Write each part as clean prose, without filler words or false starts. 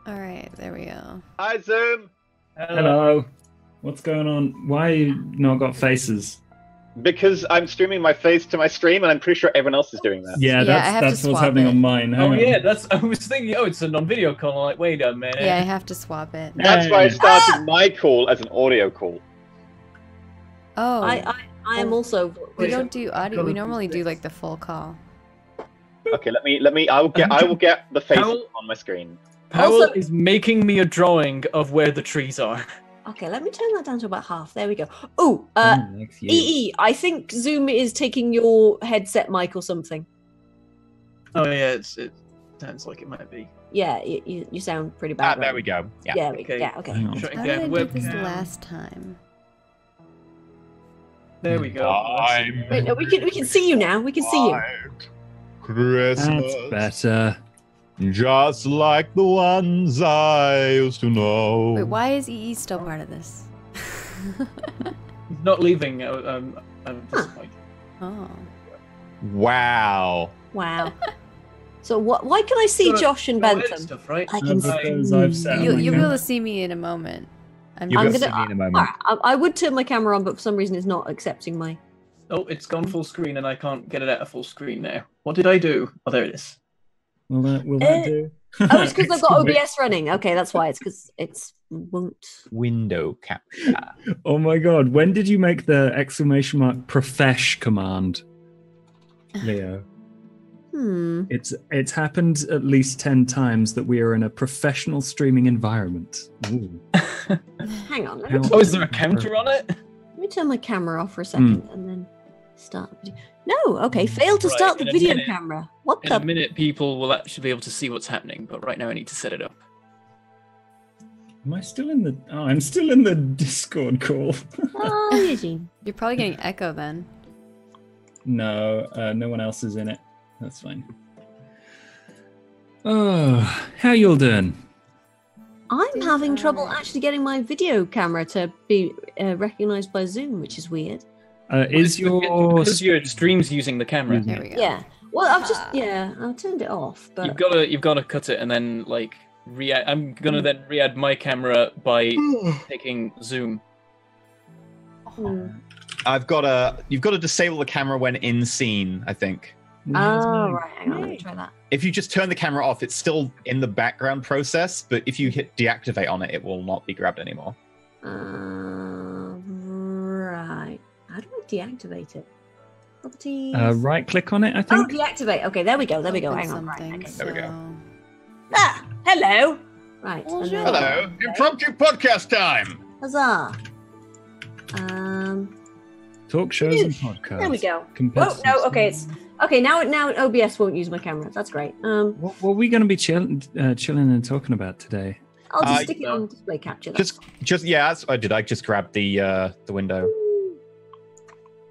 All right, there we go. Hi, Zoom. Hello. What's going on? Why you not got faces? Because I'm streaming my face to my stream, and I'm pretty sure everyone else is doing that. Yeah, that's what's happening on mine. Oh yeah, I was thinking, it's a non-video call. I'm like, wait a minute. Yeah, I have to swap it. That's why I started my call as an audio call. Oh. I am also. We don't do audio. We normally do like the full call. Okay, let me. I will get the face on my screen. Powell Also- is making me a drawing of where the trees are. Okay, let me turn that down to about half. There we go. Oh, Thanks, you. EE, I think Zoom is taking your headset mic or something. Oh yeah, it sounds like it might be. Yeah, you sound pretty bad. There we go. Yeah. Yeah, Okay. okay. Hang on. Try How again. did I do this Webcam. last time? There we go. Wait, no, we can see you now. We can see you. Christmas. That's better. Just like the ones I used to know. Wait, why is EE still part of this? He's not leaving at this point. Oh. Wow. Wow. So why can I see So- Josh and so edit Bentham? stuff, right? I can Because see. I've set You'll my be camera. able to see me in a moment. I'm You'll be just- able to see me in a moment. Alright, I would turn my camera on, but for some reason it's not accepting my. Oh, it's gone full screen, and I can't get it out of full screen now. What did I do? Oh, there it is. Will that do? Oh, it's because I've got OBS running. Okay, that's why. It's because it's won't. Window capture. Oh my god, when did you make the exclamation mark profesh command, Leo? It's happened at least 10 times that we are in a professional streaming environment. Ooh. Hang on. Oh, is there a counter on it? Let me turn my camera off for a second and then start the video. No, okay, failed to Right, start the in a video minute. camera. What In the? a minute, people will actually be able to see what's happening, but right now I need to set it up. Am I still in the... Oh, I'm still in the Discord call. Oh, Eugene. You're probably getting echo then. No, no one else is in it. That's fine. Oh, how you all doing? I'm having trouble actually getting my video camera to be recognized by Zoom, which is weird. Is your... Because your stream's using the camera. There we go. Yeah. Well, I've just I turned it off, but You've got to cut it and then like re-add. I'm gonna then re-add my camera by taking Zoom. You've got to disable the camera when in scene, I think. Oh, right. Hang on, let me try that. If you just turn the camera off, it's still in the background process, but if you hit deactivate on it, it will not be grabbed anymore. Right. How do I deactivate it? Properties. Right click on it, I Oh, think. deactivate. Okay, there we go. There we go. Open Hang on. Right. something, Okay. There we go. so- Ah, hello. Right. and Bonjour. then- Hello, impromptu podcast time. Huzzah. Talk shows and podcasts. There we go. Compared Oh to no. some- Okay, it's okay now. Now OBS won't use my camera. That's great. What were we going to be chilling and talking about today? I'll just stick it on display capture. That's Just yeah, that's what I did. I just grabbed the window.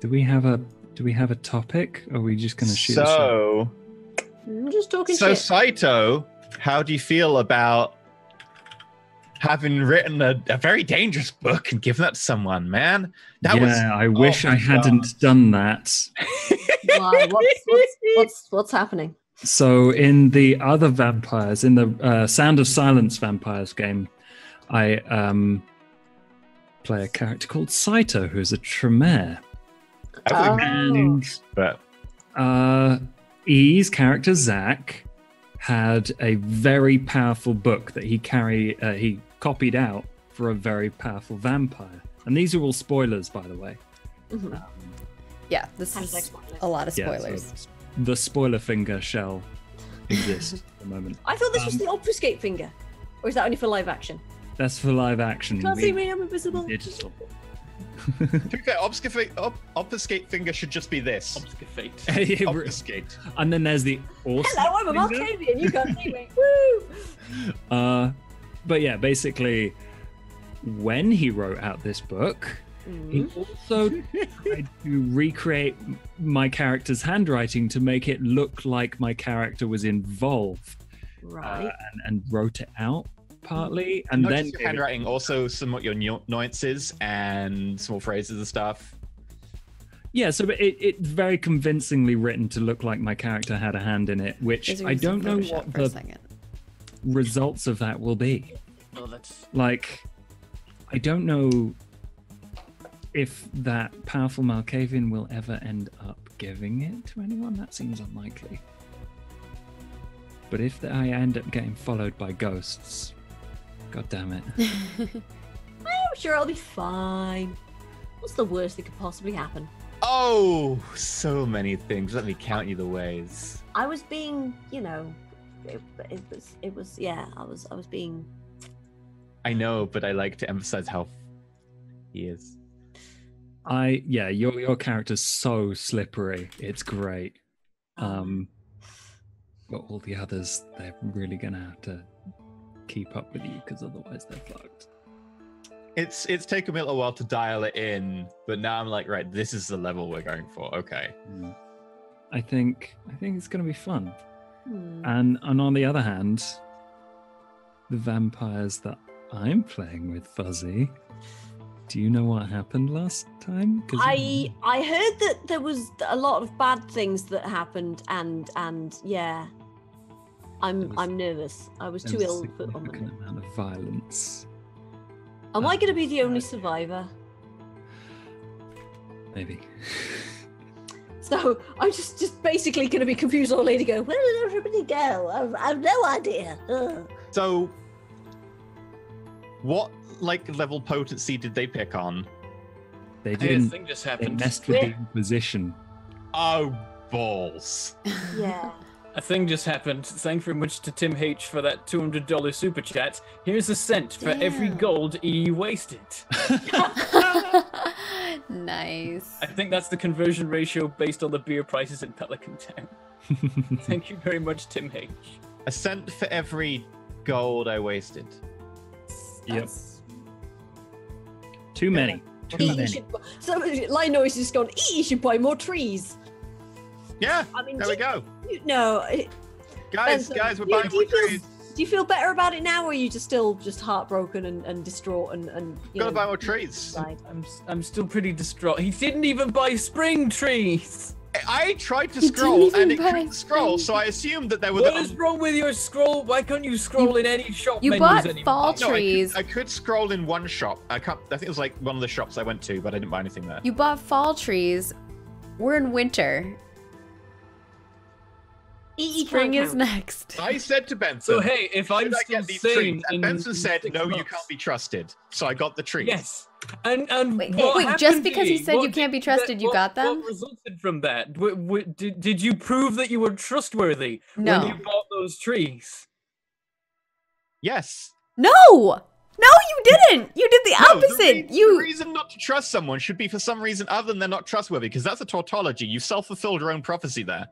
Do we have a topic? Or are we just going to shoot? So, I'm just talking so shit. Saito, how do you feel about having written a very dangerous book and given that to someone, man? I wish oh I my hadn't done that. Why? What's happening? So in the other vampires, in the Sound of Silence vampires game, I play a character called Saito, who's a Tremere. And but E's character Zach had a very powerful book that he copied out for a very powerful vampire. And these are all spoilers, by the way. Mhm. Yeah, this Sounds is like spoilers. a lot of Yeah, spoilers. so the spoiler finger shall exist at the moment. I thought this was the obfuscate finger, or is that only for live action? That's for live action. Can't see me. I'm invisible. Digital. to be fair, obfuscate finger should just be this. Obfuscate. Obfuscate. And then there's the awesome. Hello, I'm a finger. Markavian. You can't see me. Woo! But yeah, basically, when he wrote out this book, he also tried to recreate my character's handwriting to make it look like my character was involved, Right. and wrote it out partly, and Not then just your handwriting, also some of your nuances and small phrases and stuff. yeah. So it's very convincingly written to look like my character had a hand in it, which These are I using don't know Photoshop what for a the second. results of that will be. Oh, that's Like, I don't know if that powerful Malkavian will ever end up giving it to anyone. That seems unlikely. But if I end up getting followed by ghosts, god damn it. I'm sure I'll be fine. What's the worst that could possibly happen? Oh, so many things. Let me count you the ways. I was being, you know, it was. Yeah, I was being. I know, but I like to emphasize how he is. Your character's so slippery. It's great. But all the others, they're really gonna have to keep up with you because otherwise they're fucked. It's taken me a little while to dial it in, but now I'm like, right, this is the level we're going for. Okay. I think it's gonna be fun. Hmm. And on the other hand, the vampires that I'm playing with, Fuzzy. Do you know what happened last time? I heard that there was a lot of bad things that happened, and yeah, I'm nervous. I was too ill for a significant amount of violence. Am I going to be the only survivor? Maybe. So I'm just basically going to be confused old lady go, where did everybody go? I've no idea. Ugh. So, what level potency did they pick on? They Hey, a didn't. thing just They happened. messed with the Inquisition. Oh, balls. Yeah. A thing just happened. Thank you very much to Tim H for that $200 super chat. Here's a cent for every Damn. gold you wasted. Nice. I think that's the conversion ratio based on the beer prices in Pelican Town. Thank you very much, Tim H. A cent for every gold I wasted. Yep. Too many. Too You many. should, so Line Noise is just going, you should buy more trees. Yeah, I mean, there we go. No. Guys, Benson, we're do buying you more feel- trees. Do you feel better about it now, or are you still heartbroken and distraught and you Gotta know, buy more trees. inside? I'm still pretty distraught. He didn't even buy spring trees. I tried to He didn't scroll even and it buy couldn't scroll, so I assumed that there were What is wrong with your scroll? Why can't you scroll in any shop You menus bought anymore? fall No, trees. I could scroll in one shop. I think it was like one of the shops I went to, but I didn't buy anything there. You bought fall trees. We're in winter. Spring is next. I said to Benson, So hey, if I'm should I still get these sane trees? And in Benson said, 6 no, you months- can't be trusted. So I got the trees. Yes. And Wait, what just happened because he to said you What can't be did- trusted, you got them? What resulted from that? Did you prove that you were trustworthy No. when you bought those trees? Yes. No! No, you didn't! You did the No, opposite! the reason not to trust someone should be for some reason other than they're not trustworthy, because that's a tautology. You self-fulfilled your own prophecy there.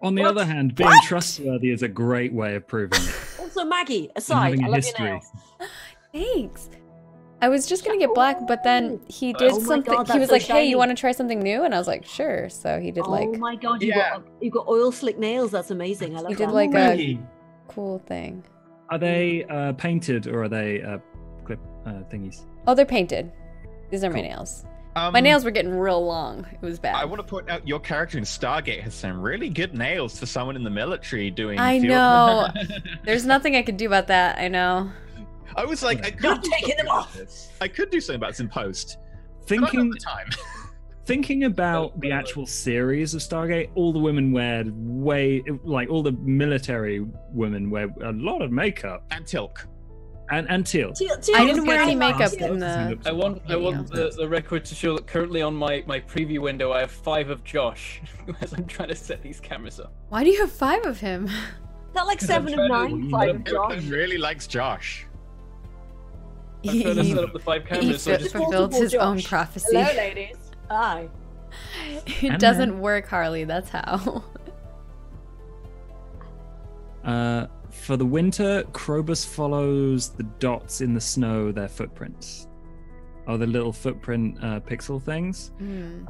On the What? other hand, being What? trustworthy is a great way of proving it. Also, Maggie, And aside, having I a love history. your nails. Thanks. I was just gonna get black, but then he did Oh my something. God, he was that's so like, "Hey, shiny. you want to try something new?" And I was like, "Sure." So he did like Oh my god, Yeah. you got oil slick nails. That's amazing. I love he did that. like a Maggie, cool thing. are they painted or are they clip thingies? Oh, they're painted. These are my Cool. nails. My nails were getting real long. It was bad. I want to point out your character in Stargate has some really good nails for someone in the military doing. I field- know. There's nothing I could do about that. I know. I was like, I You're could do taking them something off. about this. I could do something about this in post. But I don't Thinking have the time. thinking about the actual series of Stargate, all the women wear all the military women wear a lot of makeup And Tilk. and teal. I didn't wear any Makeup makeup in the. I want the record to show that currently on my preview window I have 5 of Josh as I'm trying to set these cameras up. Why do you have 5 of him? That like 7 of trying to- 9, 5 of Josh. Everyone really likes Josh. I'm trying to set up the 5 He cameras. So I just fulfilled multiple his own Josh. prophecy. Hello, ladies. Hi. It And doesn't then- work, Harley. That's how. For the winter, Krobus follows the dots in the snow, their footprints. Oh, the little footprint pixel things. Hmm.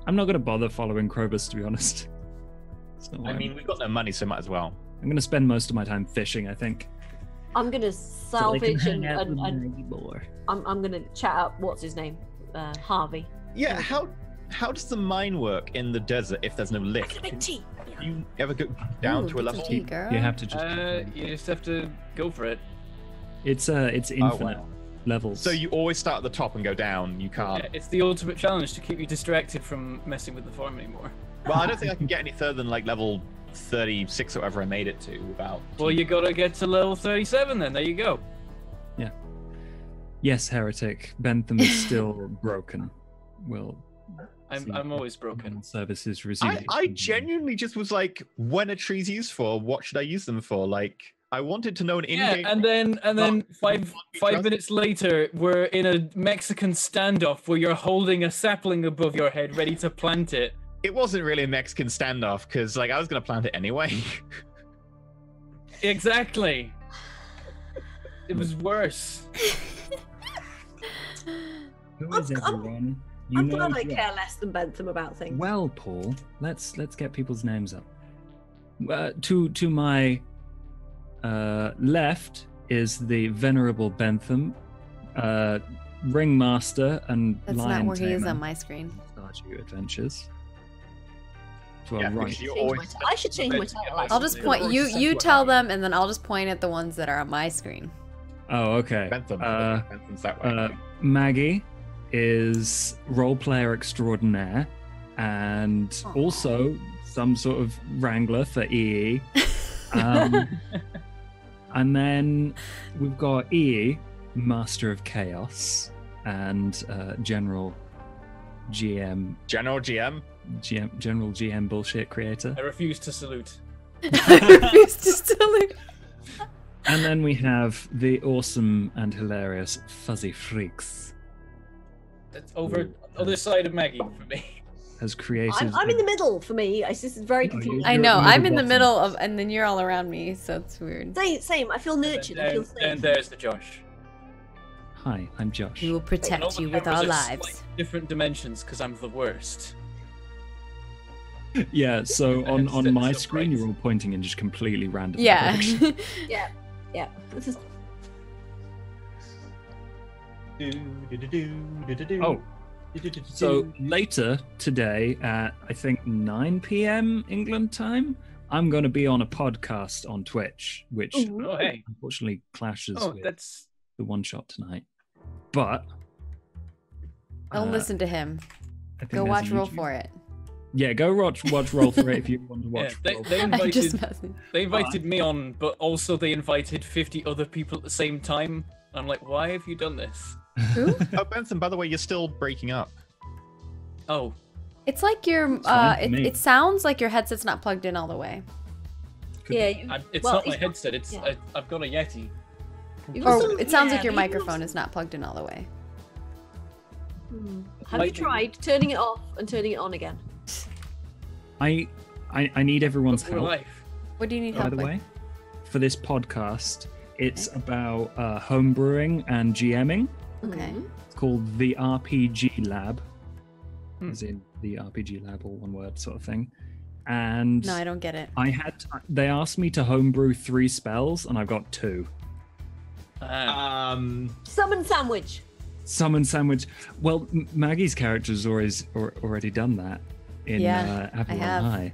I'm not going to bother following Krobus, to be honest. It's not I what mean, we've got no money, so might as well. I'm going to spend most of my time fishing, I think. I'm gonna So I can salvage and, hang out with and Maggie more. I'm gonna chat up what's his name, Harvey. Yeah, how does the mine work in the desert if there's no lift? Do you ever go down to a level? tea, girl. You have to just. You just have to go for it. It's infinite levels. So you always start at the top and go down. You can't. Yeah, it's the ultimate challenge to keep you distracted from messing with the farm anymore. Well, I don't think I can get any further than like level 36 or whatever I made it to without. Well, you gotta get to level 37 then. There you go. Yeah. Yes, heretic. Bentham is still broken. Well, I'm always broken. Services resumed. I genuinely just was like, when are trees used for? What should I use them for? Like, I wanted to know an in-game. Yeah, and then five minutes later, we're in a Mexican standoff where you're holding a sapling above your head, ready to plant it. It wasn't really a Mexican standoff because, like, I was gonna plant it anyway. Exactly. It was worse. Who is everyone? I'm glad I care less than Bentham about things. Well, Paul, let's get people's names up. To my left is the venerable Bentham, ringmaster and That's lion not where he is tamer. on my screen. Stardew Adventures. To our Yeah, right. because you always. I should change my title. I'll just point. You tell them, and then I'll just point at the ones that are on my screen. Oh, okay. Bentham. Bentham's that way. Maggie is role player extraordinaire and also some sort of wrangler for EE. And then we've got EE, Master of Chaos, and General GM bullshit creator. I refuse to salute. I refuse to salute. And then we have the awesome and hilarious Fuzzy Freaks. It's over other side of Maggie for me. Has created. I'm in the middle for me. This is very confusing. I know. You're I'm the in the bottom. middle of, and then you're all around me, so it's weird. Same. I feel nurtured. I feel safe. And there's the Josh. Hi, I'm Josh. We will And all protect the you with cameras our are lives. slight different dimensions because I'm the worst. Yeah, so on Set my up screen right. you're all pointing in just completely random Yeah. directions. Yeah. This is Oh, so later today at I think 9 p.m. England time, I'm going to be on a podcast on Twitch, which Oh, hey. unfortunately clashes Oh, with that's the one shot tonight. But Don't listen to him. I think Go there's watch a Roll YouTube- for It. Yeah, go watch Roll for It if you want to watch. yeah. Roll for They It. I'm just invited messing. they invited me on, but also they invited 50 other people at the same time. I'm like, why have you done this? Who? Oh, Benson, by the way, you're still breaking up. Oh, It's like your. fine for me. It sounds like your headset's not plugged in all the way. yeah. it's Well, not my it's not- headset. It's yeah. I've got a Yeti. You Or also- it sounds yeah, like your you can microphone also- is not plugged in all the way. Have you Lightning. tried turning it off and turning it on again? I need everyone's For help. life. What do you need By help the with? way, for this podcast, it's about homebrewing and GMing. Okay. It's called the RPG Lab, Hmm. as in the RPG Lab, all one word sort of thing. And No, I don't get it. they asked me to homebrew 3 spells, and I've got 2. Ah. Summon sandwich. Summon Sandwich. Well, Maggie's character's already done that in Yeah, Avalon have. High.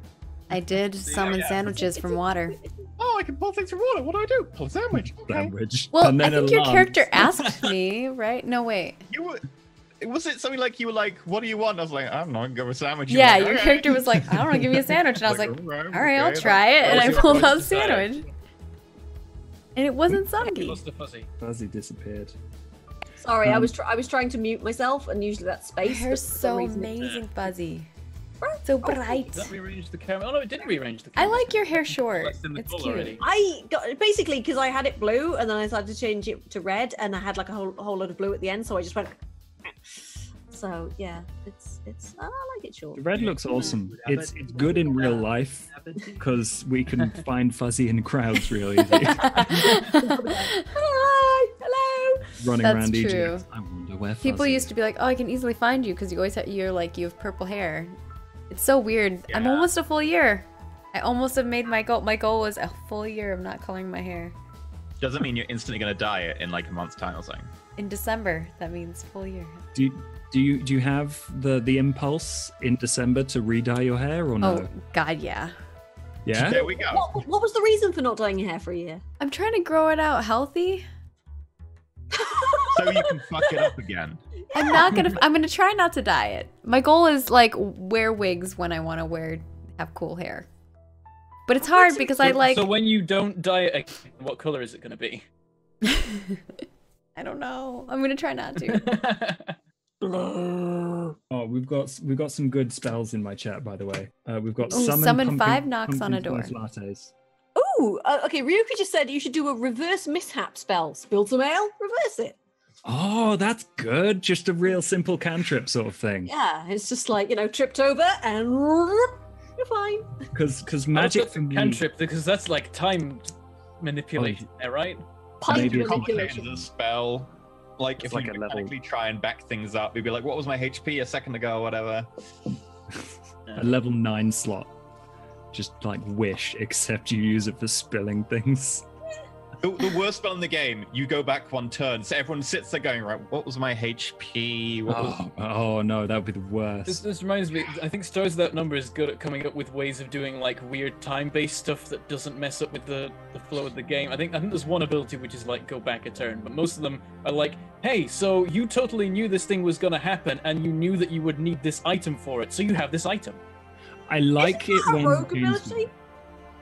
I did summon sandwiches from water. Oh, I can pull things from water. What do I do? Pull a sandwich. Okay. Sandwich. Well, And I then think your alarm. character asked me, right? No, wait. You were. Was it something like you were like, "What do you want?" I was like, "I'm not going with sandwich." You Yeah, were like, your "Okay." character was like, I don't know, give me a sandwich. And I was like, all right, I'll okay, try it. that And was I your pulled choice out to a say. sandwich. And it wasn't He soggy. lost the fuzzy. Fuzzy disappeared. Sorry, I was trying to mute myself, and usually that's Your space. hair's but for some so reason it- amazing, Fuzzy. So bright. Did that rearrange the camera? Oh no, it didn't rearrange the I camera. like your hair short. Less than the It's colour cute. already. I got basically because I had it blue, and then I decided to change it to red, and I had like a whole lot of blue at the end, so I just went. So yeah, it's I like it short. The red looks awesome. It's good in real life because we can find Fuzzy in crowds real easy. Hi, hello. Running That's around true. Egypt. I wonder where Fuzzy People used to be like, oh, I can easily find you because you always have, you have purple hair. It's so weird. I'm Yeah. almost a full year. I almost have made my goal. My goal was a full year of not coloring my hair. Doesn't mean you're instantly going to dye it in like a month's time or something. In December, that means full year. Do Do you have the impulse in December to re-dye your hair or no? Oh God, yeah. Yeah. There we go. What was the reason for not dyeing your hair for a year? I'm trying to grow it out healthy. So you can fuck it up again. I'm gonna try not to dye it. My goal is like wear wigs when I want to have cool hair. But it's hard because I like. So when you don't dye it again, what color is it going to be? I don't know. I'm gonna try not to. Oh, we've got some good spells in my chat, by the way. We've got Ooh, summon 5 knocks on a door. Lattes. Ooh, okay. Ryuka just said you should do a reverse mishap spell. Spill some ale, reverse it. Oh, that's good. Just a real simple cantrip sort of thing. Yeah, it's just like, tripped over and you're fine. Because magic for me... cantrip, because that's like time manipulation, right? Pipe Maybe it's manipulation. The spell. Like, It's if like you a level. mechanically try and back things up, you'd be like, what was my HP a second ago or whatever? A level 9 slot. Just like wish, except you use it for spilling things. The worst spell in the game, you go back one turn, so everyone sits there going, right, what was my HP? Oh no, that would be the worst. This reminds me, I think Stars Without Number is good at coming up with ways of doing like weird time-based stuff that doesn't mess up with the flow of the game. I think there's one ability which is like go back a turn, but most of them are like, hey, so you totally knew this thing was gonna happen and you knew that you would need this item for it, so you have this item. I like it when rogue ability?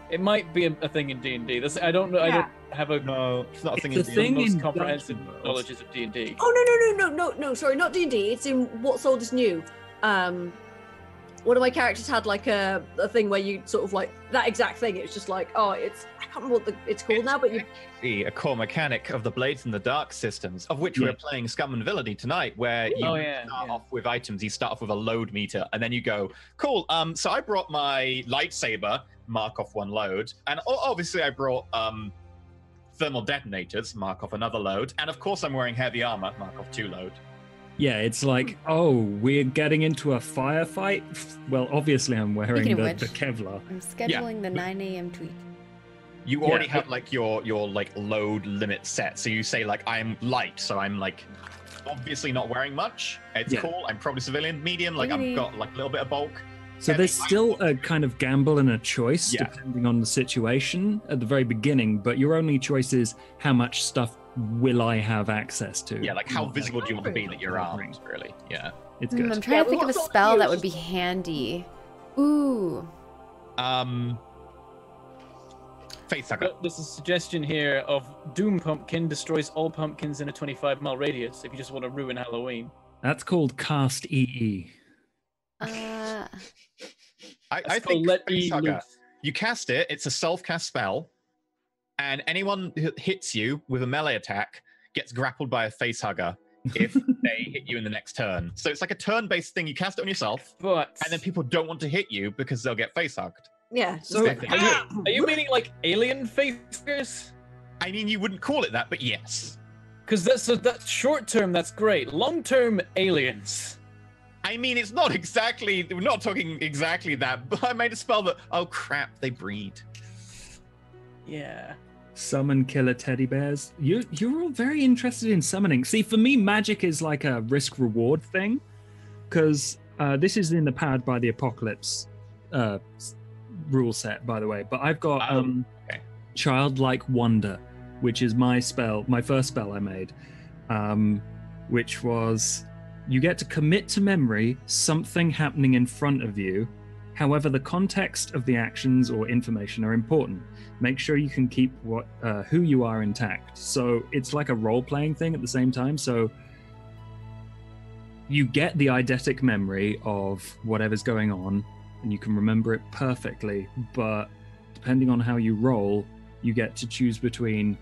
It might be a thing in D&D. I don't know. Yeah. I don't have a No, it's not a thing. It's a in thing most in comprehensive Dungeon World. knowledges of D&D. Oh, no, sorry, not D&D. It's in What's Old is New. One of my characters had like a thing where you sort of like that exact thing. It was just like, I can't remember what it's called now, but you... A core mechanic of the Blades in the Dark systems, of which we're playing Scum and Villainy tonight, where you start off with items. You start off with a load meter, and then you go, cool, so I brought my lightsaber, mark off one load, and obviously I brought thermal detonators, mark off another load, and of course I'm wearing heavy armor, mark off 2 load. Yeah, it's like, oh, we're getting into a firefight? Well, obviously I'm wearing Speaking the of which, Kevlar. I'm scheduling the 9 a.m. tweet. You already have like your like load limit set, so you say like I'm light, so I'm like obviously not wearing much. It's cool. I'm probably civilian, medium, like I've got like a little bit of bulk. So there's still a kind of gamble and a choice depending on the situation at the very beginning, but your only choice is how much stuff will I have access to? Yeah, like how visible do you want to be that you're armed, really? Yeah. It's good. I'm trying to think of a spell that would be handy. Ooh. Face hugger. There's a suggestion here of Doom Pumpkin destroys all pumpkins in a 25-mile radius if you just want to ruin Halloween. That's called Cast EE. I think Face Hugger, you cast it, it's a self-cast spell, and anyone who hits you with a melee attack gets grappled by a Face Hugger if they hit you in the next turn. So it's like a turn-based thing. You cast it on yourself, and then people don't want to hit you because they'll get face hugged. Yeah. So are you meaning like alien facehuggers? I mean, you wouldn't call it that, but yes. Because that's short term, that's great. Long term, aliens. I mean, it's not exactly. We're not talking exactly that. But I made a spell that. Oh crap! They breed. Yeah. Summon killer teddy bears. You're all very interested in summoning. See, for me, magic is like a risk reward thing, because this is in the Powered by the Apocalypse rule set, by the way. But I've got Childlike Wonder, which is my first spell I made, which was you get to commit to memory something happening in front of you. However, the context of the actions or information are important. Make sure you can keep who you are intact. So it's like a role-playing thing at the same time. So you get the eidetic memory of whatever's going on, and you can remember it perfectly. But depending on how you roll, you get to choose between,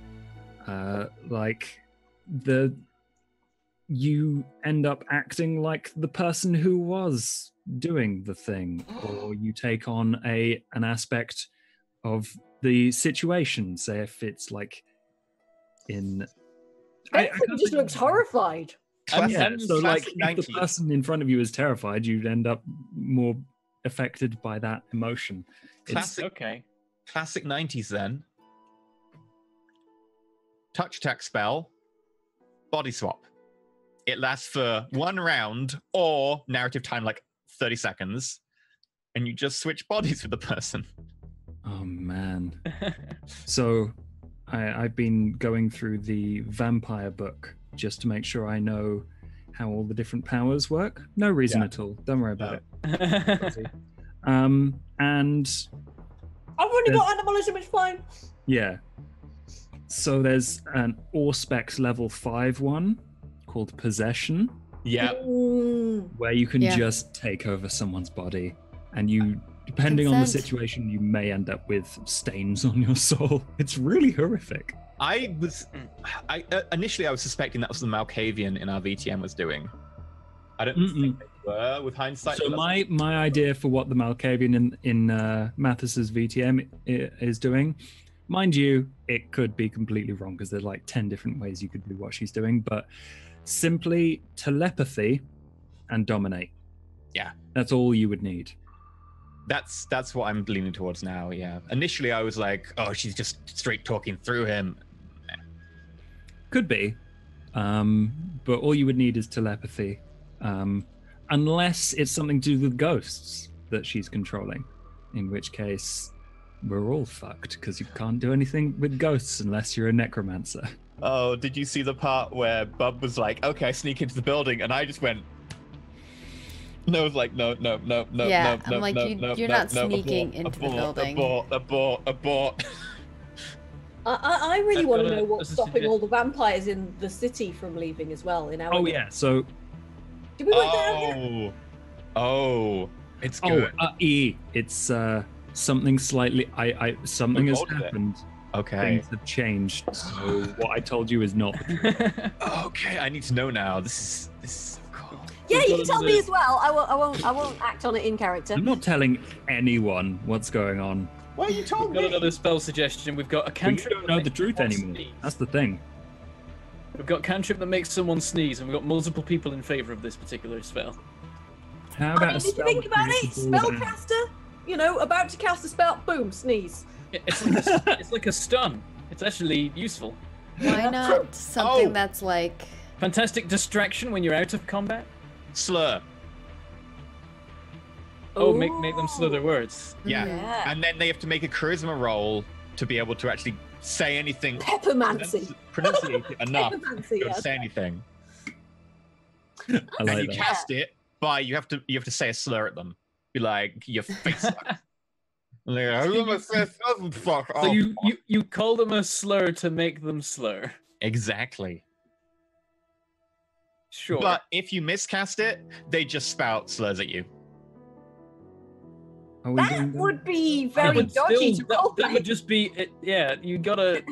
you end up acting like the person who was doing the thing, or you take on an aspect of the situation. Say if it's like in Everything just looks horrified. So like if the person in front of you is terrified, you'd end up more affected by that emotion. Classic 90s then. Touch attack spell, body swap. it lasts for 1 round or narrative time like 30 seconds, and you just switch bodies with the person. Oh man. So I've been going through the vampire book just to make sure I know how all the different powers work. No reason at all. Don't worry about it. And I've already got animalism, it's fine. yeah. So there's an Auspex level 5 one called Possession. Yeah. Where you can just take over someone's body, and you, depending on the situation, you may end up with stains on your soul. It's really horrific. Initially I was suspecting that was the Malkavian in our VTM was doing. I don't think they were with hindsight. So my idea for what the Malkavian in Mathis's VTM is doing, mind you, it could be completely wrong because there's like 10 different ways you could do what she's doing, but simply telepathy and dominate. Yeah. That's all you would need. That's what I'm leaning towards now, yeah. Initially I was like, oh, she's just straight talking through him. Could be. But all you would need is telepathy. Unless it's something to do with ghosts that she's controlling. In which case, we're all fucked, because you can't do anything with ghosts unless you're a necromancer. Oh, did you see the part where Bub was like, okay, I sneak into the building, and I just went... No, I was like, no. Yeah, I'm like, you're not sneaking into the building. Abort. I really want to know what's stopping all the vampires in the city from leaving as well. In our so... Did we work that out yet? Oh, it's good. It's something slightly... something has happened. Okay. Things have changed. So what I told you is not the truth. Okay, I need to know now. This is so cool. Yeah, you can tell me as well. I won't act on it in character. I'm not telling anyone what's going on. Well, you told me. We've got another spell suggestion. We've got a cantrip. We don't know the truth anymore. Sneeze. That's the thing. We've got cantrip that makes someone sneeze, and we've got multiple people in favor of this particular spell. How about if you think about it, spellcaster, about to cast a spell, boom, sneeze. It's like a stun. It's actually useful. Why not something that's like... Fantastic distraction when you're out of combat? Slur. Oh, make them slur their words. Yeah. And then they have to make a charisma roll to be able to actually say anything. Peppermancy. Pronunciate it enough to be able to say anything. I like and you that. cast it by you have to say a slur at them. Be like, your face sucks. So you call them a slur to make them slur. Exactly. Sure. But if you miscast it, they just spout slurs at you. That would be very dodgy to roleplay. That would just be it. Yeah, you gotta.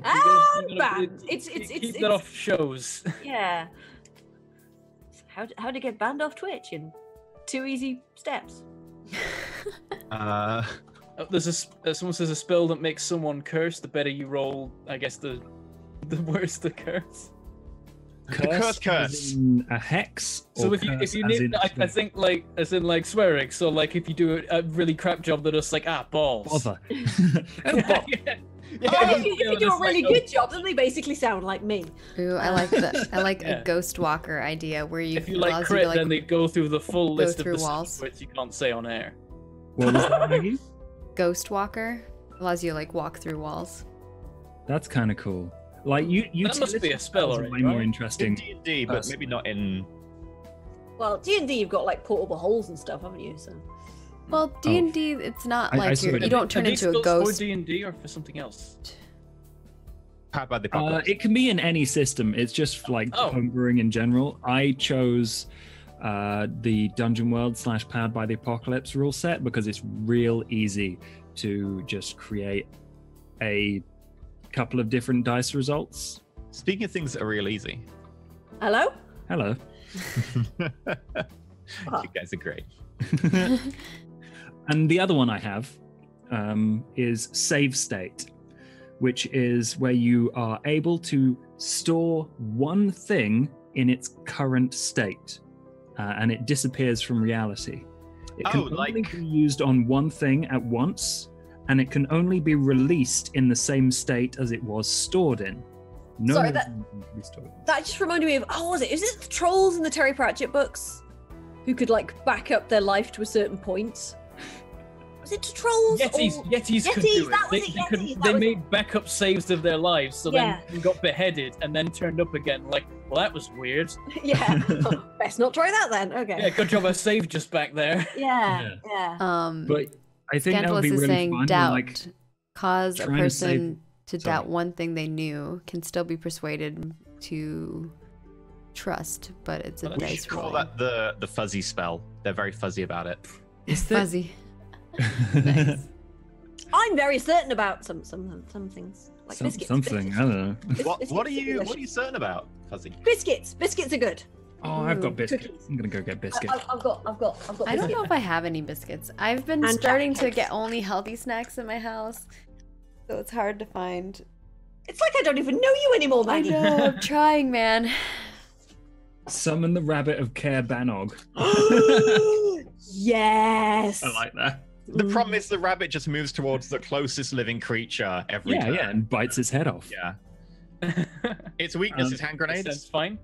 Banned. It's keep that off shows. Yeah. How to get banned off Twitch in 2 easy steps. Someone says a spell that makes someone curse. The better you roll, I guess the worse the curse. Curse. A hex. So if you need, I think like as in like swearing. So like if you do a really crap job, they're just like balls. Bother. If you do a really good job, then they basically sound like me. Ooh, I like that. I like a Ghost Walker idea where you. If you like crit, then they go through the full list of the stuff which you can't say on air. What was that, Maggie? Ghost Walker allows you to like walk through walls. That's kind of cool. Like you that must be a spell already. Way more interesting. In D&D, but maybe not in. Well, D&D, you've got like portable holes and stuff, haven't you? So. Well, D&D, it's not like you don't turn into a ghost. For D&D or for something else? Powered by the Apocalypse. It can be in any system. It's just like homebrewing in general. I chose the Dungeon World / Powered by the Apocalypse rule set because it's real easy to just create a couple of different dice results. Speaking of things that are real easy. Hello? Hello. You guys are great. And the other one I have is Save State, which is where you are able to store one thing in its current state, and it disappears from reality. It can only be used on one thing at once, and it can only be released in the same state as it was stored in. No, Sorry, restore. that just reminded me of, is it the trolls in the Terry Pratchett books who could like back up their life to a certain point? Was it the trolls? Yetis could do it. They made backup saves of their lives, so then got beheaded and then turned up again. Like, well, that was weird. Yeah, best not try that then. Okay. Yeah, good job I saved just back there. Yeah. But I think that would Scandalous be is really saying fun. doubt Like, cause a trying to person to Sorry. doubt one thing they knew can still be persuaded to trust, but it's a We dice should call roll. that the fuzzy spell. They're very fuzzy about it. is that Fuzzy. Nice. I'm very certain about some things. Like biscuits. something? Biscuits. I don't know. What are you delicious. certain about, Fuzzy? Biscuits. Biscuits are good. Oh, I've got biscuits. Cookies. I'm gonna go get biscuits. I've got I don't biscuits. know if I have any biscuits. I've been And starting to cupcakes. get only healthy snacks in my house, so it's hard to find. It's like I don't even know you anymore, I Maggie. know, I'm trying, man. Summon the rabbit of Care Banog. Yes. I like that. The problem is the rabbit just moves towards the closest living creature every Yeah, turn. yeah, and bites its head off. Yeah. Its weakness is hand That's grenades. fine.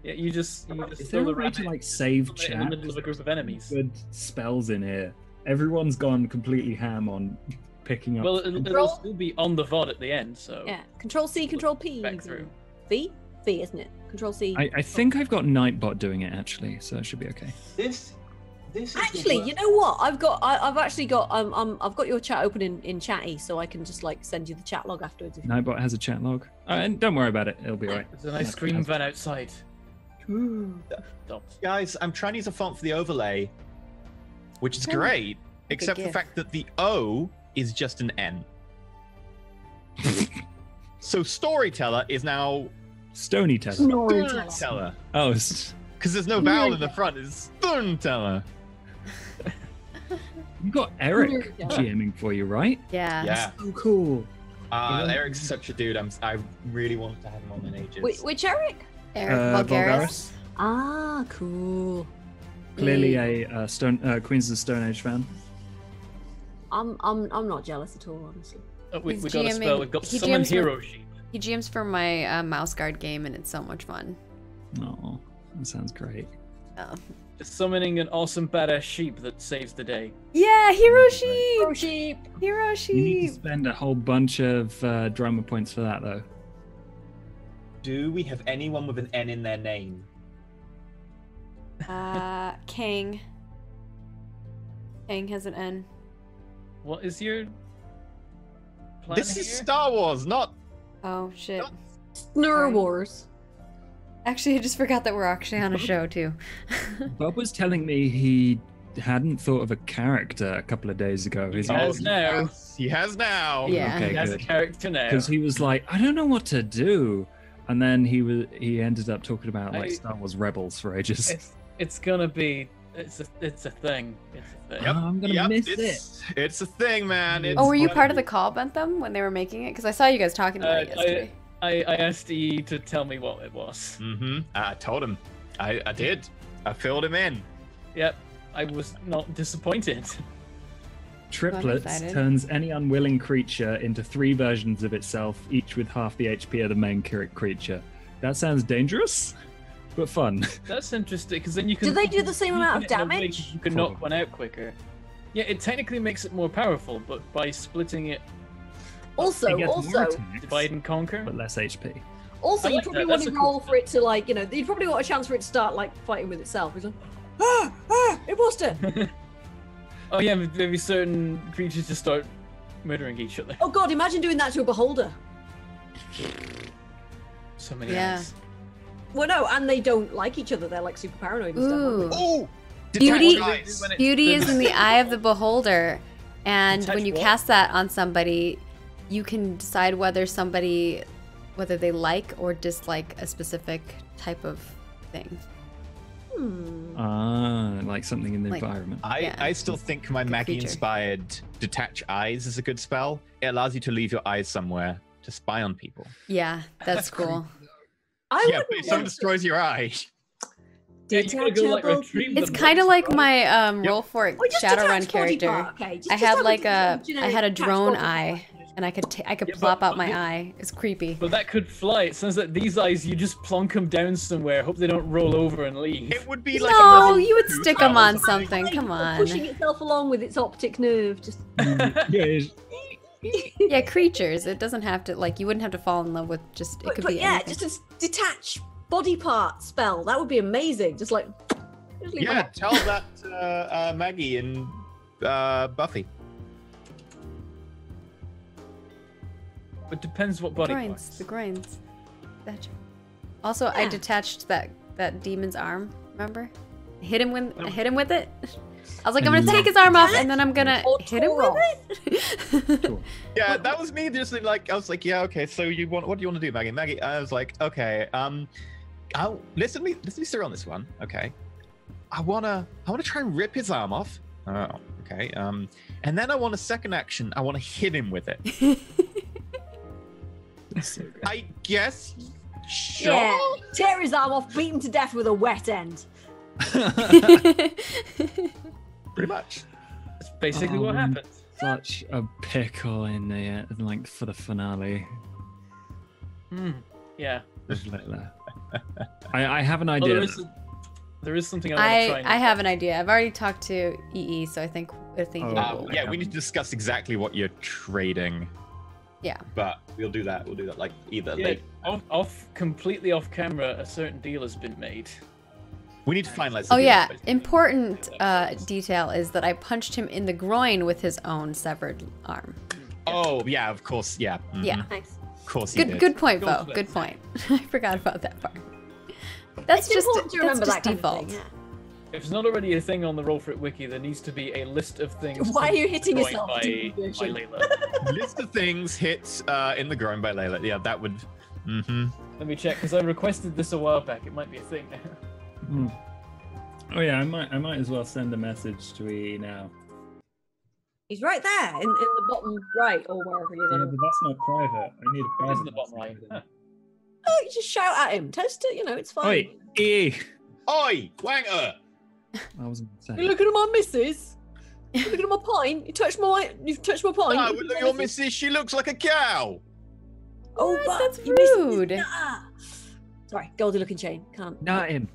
Yeah, you just Is throw there the a way to rabbit like save in chat? the middle of a group of enemies. Good spells in here. Everyone's gone completely ham on picking up. Well, it'll still be on the VOD at the end, so Yeah. Control C, Control P. back through. V, isn't it? Control C. I think I've got Nightbot doing it actually, so it should be okay. This is Actually, you know what? I've actually got I've got your chat open in Chatty, so I can just like send you the chat log afterwards. If Nightbot has a chat log. And don't worry about it, it'll be alright. There's a nice green van outside. Don't. Guys, I'm trying to use a font for the overlay, which is great, except for the GIF. fact that the O is just an N. So storyteller is now Stony Teller. storyteller. Oh, Because there's no vowel in the front, it's storyteller. you got Eric Yeah. GMing for you, right? Yeah. Yeah. Oh, cool. Eric's such a dude. I really wanted to have him on in ages. Which Eric? Eric Vulgaris. Ah, cool. Clearly a Queens of the Stone Age fan. I'm not jealous at all, honestly. Oh, we He's got a spell. GMing We've got he summon GMs for- hero sheep. He GMs for my mouse guard game, and it's so much fun. Oh, that sounds great. Oh. Just summoning an awesome badass sheep that saves the day. Yeah, hero sheep. Oh, sheep. Hero You need to sheep. spend a whole bunch of drama points for that, though. Do we have anyone with an N in their name? Kang. Kang has an N. What is your plan This here? is Star Wars, not. Oh shit. Snur Wars. Actually, I just forgot that we're actually on a show too. Bob was telling me he hadn't thought of a character a couple of days ago. He has now. He has now. Yeah. Okay, He has a good. character now. Because he was like, I don't know what to do. And then he ended up talking about like I- Star Wars Rebels for ages. It's gonna be. It's a thing. It's a thing. Yep, I'm gonna yep, miss it's a thing, man. It's Oh, were you gonna part of be- the call Bentham when they were making it? Because I saw you guys talking about it yesterday. I asked E to tell me what it was. Mm-hmm. I told him. I did. I filled him in. Yep, I was not disappointed. Triplets excited. turns any unwilling creature into 3 versions of itself, each with half the HP of the main creature. That sounds dangerous, but fun. That's interesting because then you can. Do they do the same you amount of can- in a way, damage? You can knock one out quicker. Yeah, it technically makes it more powerful, but by splitting it, Also, It gets more also, attacks, divide and conquer. but less HP. also, I you like probably that. want That's to a cool roll for it to like, you'd probably want a chance for it to start like fighting with itself. It's like, imposter! Oh yeah, maybe certain creatures just start murdering each other. Oh god, imagine doing that to a beholder. So many Yeah. eyes. Well, no, and they don't like each other. They're like super paranoid and stuff. Ooh. Oh, Beauty- detached eyes. When it- Beauty is in the eye of the beholder, and Detach when you what? cast that on somebody, you can decide whether they like or dislike a specific type of thing. Like something in the Like- environment. Yeah. I still think my Maggie-inspired Detach Eyes is a good spell. It allows you to leave your eyes somewhere to spy on people. Yeah, that's cool. I Yeah, wouldn't but if someone want destroys your eye, Yeah, you gotta go like retrieve It's them. kind of like my roll for it Or just Shadowrun detach body character. part, okay? Just I had have like a I generic had a detached drone body part. eye, And I could plop out my eye. It's creepy. But that could fly. It says that these eyes, you just plonk them down somewhere. Hope they don't roll over and leave. It would be like no, you would stick them on something. Come on. Pushing itself along with its optic nerve. Just. Yeah, creatures. It doesn't have to, like, you wouldn't have to fall in love with just, it could be anything. Just a detach body part spell. That would be amazing. Just like. Yeah, tell that Maggie and Buffy. It depends what body parts. The groins. Also, I detached that demon's arm. Remember? I hit him with it. I was like, I'm gonna take his arm off, and then I'm gonna hit him with it. Yeah, that was me. Just like, I was like, yeah, okay. So what do you want to do, Maggie? Maggie, I was like, okay. Listen to me through on this one. Okay. I wanna try and rip his arm off. Oh, okay. And then I want a second action. I want to hit him with it. So I guess. Sure. Yeah. Tear his arm off, beat him to death with a wet end. Pretty much. That's basically what happens. Such a pickle in the like for the finale. Yeah. I have an idea. There is something I want to try and... I have an idea. I've already talked to EE, so I think yeah, we need to discuss exactly what you're trading. Yeah. But we'll do that. We'll do that like either Yeah, later. Completely off camera, a certain deal has been made. We need to finalize. Oh yeah, important detail is that I punched him in the groin with his own severed arm. Oh yeah, of course, yeah. Mm-hmm. Yeah. Nice. Of course you did. Good point, Bo. Good point. I forgot about that part. That's It's just important to remember that's that just kind of default. thing, If it's not already a thing on the Roll For It wiki, there needs to be a list of things. Why are you hitting destroyed yourself? by Layla. List of things hit in the groin by Layla. Yeah, that would. Mm-hmm. Let me check because I requested this a while back. It might be a thing now. Oh yeah, I might as well send a message to E now. He's right there in the bottom right or wherever he is. Yeah, but that's not private. I need a It private. is in the bottom right. Huh. Oh, you just shout at him. Toast it, it's fine. Oi, E. Oi, wanger! I wasn't gonna You're say. looking at my missus. You're looking at my pint. You've touched my pint. No, look at your missus. She looks like a cow. Oh, What? but That's your missus is rude. not. Sorry, Goldie looking chain. Can't. Not him.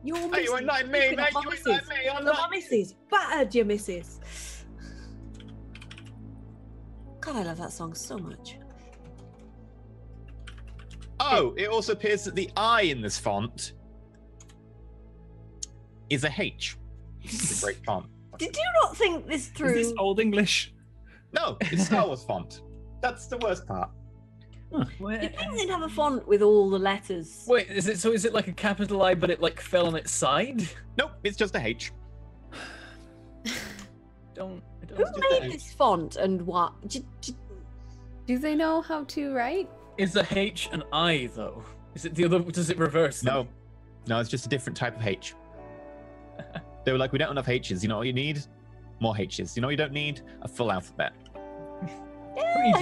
Your Hey, missus. you ain't like me, Looking mate. at my You ain't missus. like me. I'm Look at not. my missus. Battered your missus. God, I love that song so much. Oh, it also appears that the I in this font is a H. It's a great font. Did you not think this through? Is this Old English? No, it's Star Wars font. That's the worst part. Where- You didn't have a font with all the letters. Wait, is it like a capital I, but it like fell on its side? Nope, it's just a H. I don't. Who made this font and what? Do they know how to write? Is the H an I though? Is it the other? Does it reverse? them? No, it's just a different type of H. They were like, we don't have enough H's. You know what you need? More H's. You know what you don't need? A full alphabet. Yeah,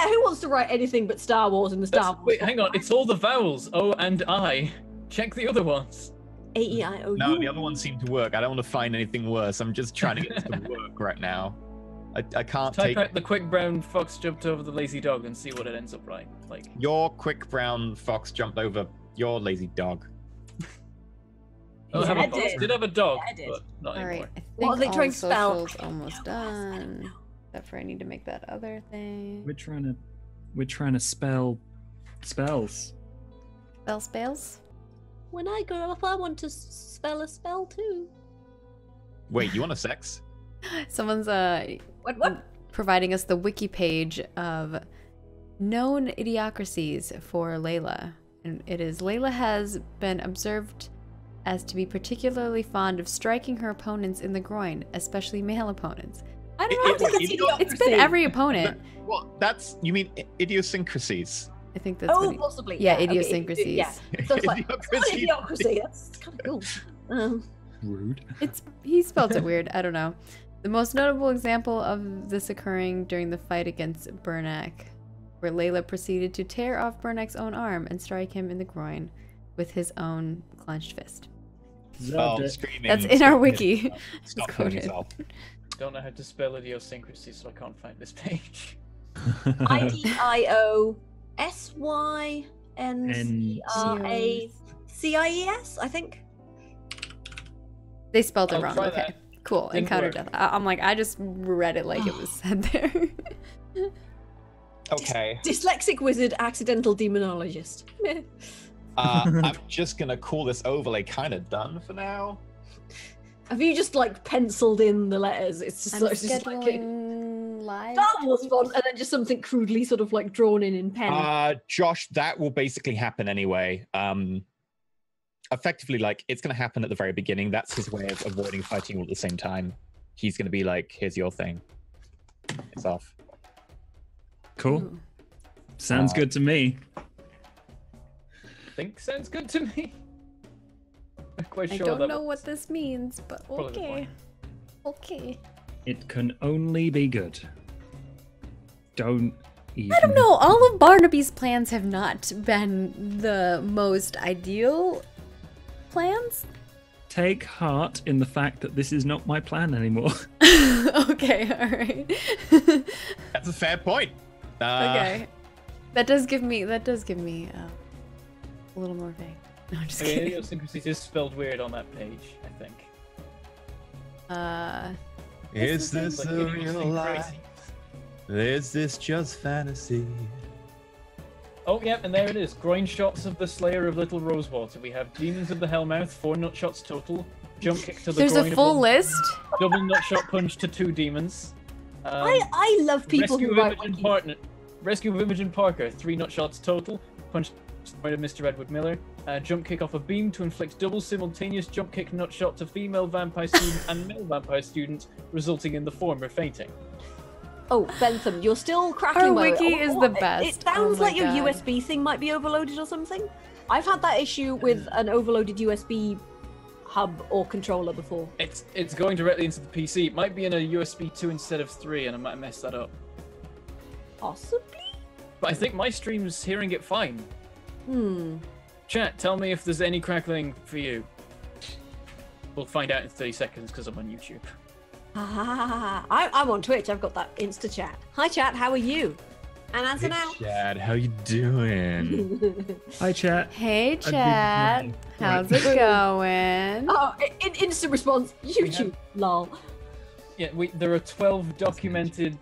who wants to write anything but Star Wars in the Star Wars? Wait, hang on. It's all the vowels O and I. Check the other ones. A-E-I-O-U. No, the other ones seem to work. I don't want to find anything worse. I'm just trying to get this to work right now. I can't Type take out the quick brown fox jumped over the lazy dog and see what it ends up writing. Like your quick brown fox jumped over your lazy dog. Oh, Yeah, have a I fox. did. Did have a dog, Yeah, I did. but not All anymore. right. I think What are they all trying to spell? socials almost done. Except for I need to make that other thing. We're trying to spell spells. Spells? When I grow up, I want to spell a spell too. Wait, you want a sex? Someone's What? providing us the wiki page of known idiocracies for Layla. And it is Layla has been observed as to be particularly fond of striking her opponents in the groin, especially male opponents. I don't know. It's been every opponent. Well, you mean idiosyncrasies? I think that's Oh, what possibly. yeah, okay, idiosyncrasies. Yeah. So it's like, Idiocracy. idiocracy. That's kind of cool. Rude. He spelled it weird. I don't know. The most notable example of this occurring during the fight against Bernac, where Layla proceeded to tear off Bernac's own arm and strike him in the groin with his own clenched fist. Deserved it. Screaming. That's in our wiki. Stop It's killing quoted. yourself. don't know how to spell idiosyncrasy, so I can't find this page. IDIOSYNCRACIES, I think. They spelled it I'll wrong. try Okay, that. cool. Didn't Encounter work. death. I'm like, I just read it like it was said there. Okay. Dyslexic wizard, accidental demonologist. I'm just gonna call this overlay kind of done for now. Have you just like penciled in the letters? It's just, I'm it's just like scheduling live. Star Wars font, and then just something crudely sort of like drawn in pen. Josh, that will basically happen anyway. Effectively, like, it's gonna happen at the very beginning. That's his way of avoiding fighting all at the same time. He's gonna be like, here's your thing. It's off. Cool. Ooh. Sounds good to me. Think sounds good to me. Not quite I sure. don't that know was what this means, but probably the okay. point. Okay. It can only be good. Don't even... I don't know. All of Barnaby's plans have not been the most ideal plans. Take heart in the fact that this is not my plan anymore. Okay, all right. That's a fair point. Okay. That does give me a little more vague. No, I'm just I mean, kidding. idiosyncrasy is spelled weird on that page, I think. Is This this Like a real life? idiosyncrasy. Is this just fantasy? Oh, yeah, and there it is. Groin shots of the Slayer of Little Rosewater. We have Demons of the Hellmouth, 4 nut shots total. Jump kick to the There's groin a of full one. list. Double nut shot punch to 2 demons. I love people Rescue who of write Imogen wikis. Partner. Rescue of Imogen Parker, 3 nut shots total. Punch to the groin of Mr. Edward Miller. Jump kick off a beam to inflict double simultaneous jump kick nut shot to female vampire student and male vampire student, resulting in the former fainting. Oh, Bentham, you're still cracking Our my wiki is the best. It sounds Oh my like your God. USB thing might be overloaded or something. I've had that issue with an overloaded USB hub or controller before. It's going directly into the PC. It might be in a USB 2 instead of 3, and I might have messed that up. Possibly? But I think my stream's hearing it fine. Chat, tell me if there's any crackling for you. We'll find out in 30 seconds because I'm on YouTube. I'm on Twitch. I've got that Insta chat. Hi, chat. How are you? And answer now. Chad, how you doing? Hi, chat. Hey, been chat. playing. How's it going? Oh, instant response. YouTube. Lol. Yeah, there are 12 documented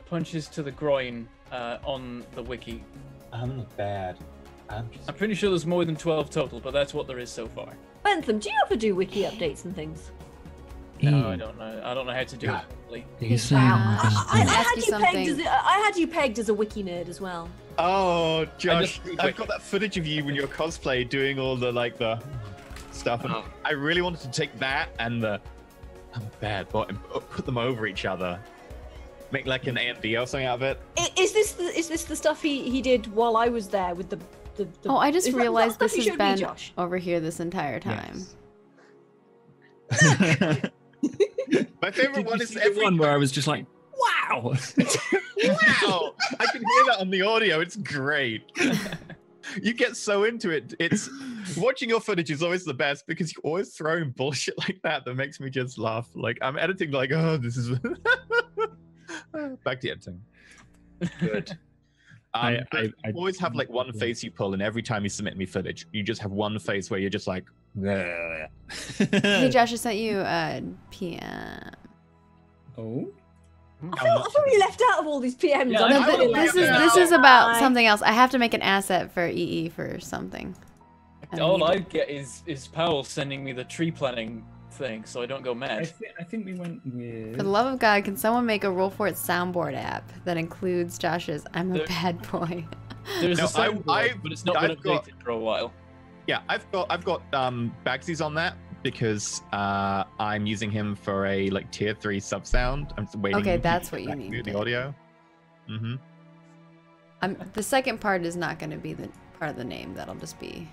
punches to the groin on the wiki. I'm not bad. I'm pretty sure there's more than 12 total, but that's what there is so far. Bentham, do you ever do wiki updates and things? No, I don't know. I don't know how to do it properly. You say Wow. Can I I ask had you you pegged something? I had you pegged as a wiki nerd as well. Oh, Josh, just- I've got that footage of you when you're cosplay doing all the the stuff, and I really wanted to take that and the I'm a bad boy and put them over each other, make like an A&D or something out of it. Is this the stuff he did while I was there with the Oh, I just is that realized stuff this you has showed me, been Josh? over here this entire time. My favorite one is the every one where I was just like, wow. wow. I can hear that on the audio. It's great. You get so into it. It's watching your footage is always the best because you're always throwing bullshit like that makes me just laugh. Like I'm editing, like, oh, this is back to editing. Good. I always have like one face you pull, and every time you submit me footage, you just have one face where you're just like, Hey, Josh, I sent you a PM. Oh? I thought you left out of all these PMs. Yeah, I'm No, I really will like, this is about Bye. something else. I have to make an asset for EE for something. All I get is Powell sending me the tree planning thing, so I don't go mad. I think we went with... For the love of God, can someone make a Roll For It soundboard app that includes Josh's "I'm a There- bad boy"? There's No, a soundboard, but it's not been I've got- updated for a while. yeah, I've got Bagsy's on that because I'm using him for a like tier 3 sub sound. I'm waiting. Okay, to that's what you back need to the then. audio. The second part is not going to be the part of the name. That'll just be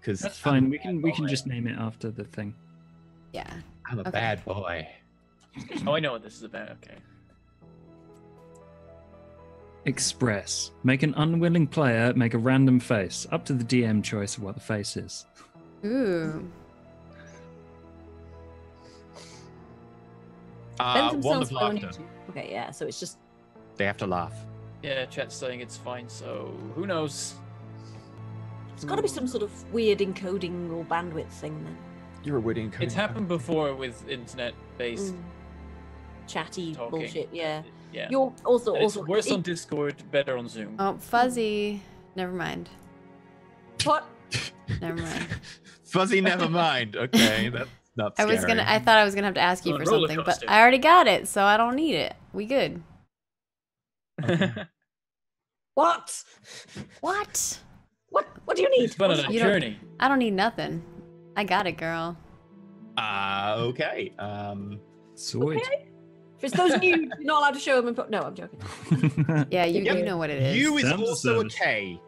Because That's fine. We can just name it after the thing. yeah. I'm a Okay. bad boy. Oh, I know what this is about. Okay. Express. Make an unwilling player make a random face. Up to the DM choice of what the face is. Ooh. Defend Wand themselves of by when laughter. Okay, yeah. So it's just They have to laugh. Yeah, chat's saying it's fine, so who knows? it's got to be some sort of weird encoding or bandwidth thing then. You're a witty encoding. It's happened before with internet-based Chatty talking. bullshit. Yeah. Yeah. You're also And it's worse on Discord, better on Zoom. Oh, fuzzy. Never mind. what? Never mind. Fuzzy, never mind. Okay, that's not scary. I thought I was gonna have to ask you Oh, for roller something, but coaster. I already got it, so I don't need it. We good. What? What? What do you need? It's been on a You don't- journey. I don't need nothing. I got it, girl. Okay. Sweet. Okay. If it's those new, you're not allowed to show them. No, I'm joking. Yeah, you Yep. know what it is. U is Terms of also a service. K.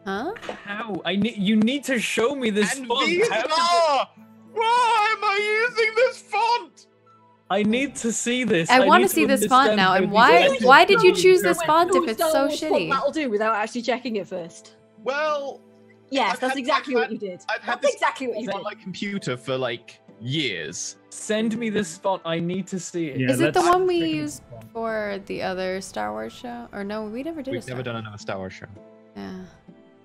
Huh? How? You need to show me this And font. these How did are. Why am I using this font? I need to see this. I want need to see this font understand now. how And these why letters why did you go. choose this Wait, font no if it's Star so Wars font shitty? That'll do without actually checking it first. Well, Yes, I've that's had- exactly I've what had- you did. I've had That's this exactly what you on did. my computer for like years. Send me this font. I need to see it. Yeah, Is it the let's one we check it. used for the other Star Wars show? Or no, we never did a We've Star never done another Star Wars show. Yeah.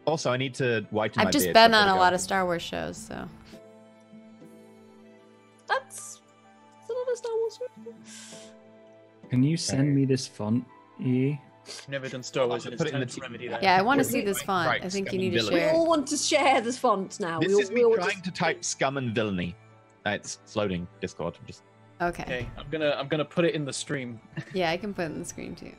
Also, I need to whiten my I've just beard, been so I've on a gotta lot go. of Star Wars shows, so. That's another Star Wars film. Can you send me this font, E? Never done Star Wars, and Put it's it in time the to team. remedy that. Yeah, I want to Wait, see wait, this wait. font. Right, I think Scum you and need to Villainy. We share all it. want to share this font now. This we is all, me we all trying just... to type scum and villainy. It's loading Discord. Just Okay. Okay, I'm gonna put it in the stream. Yeah, I can put it on the screen too.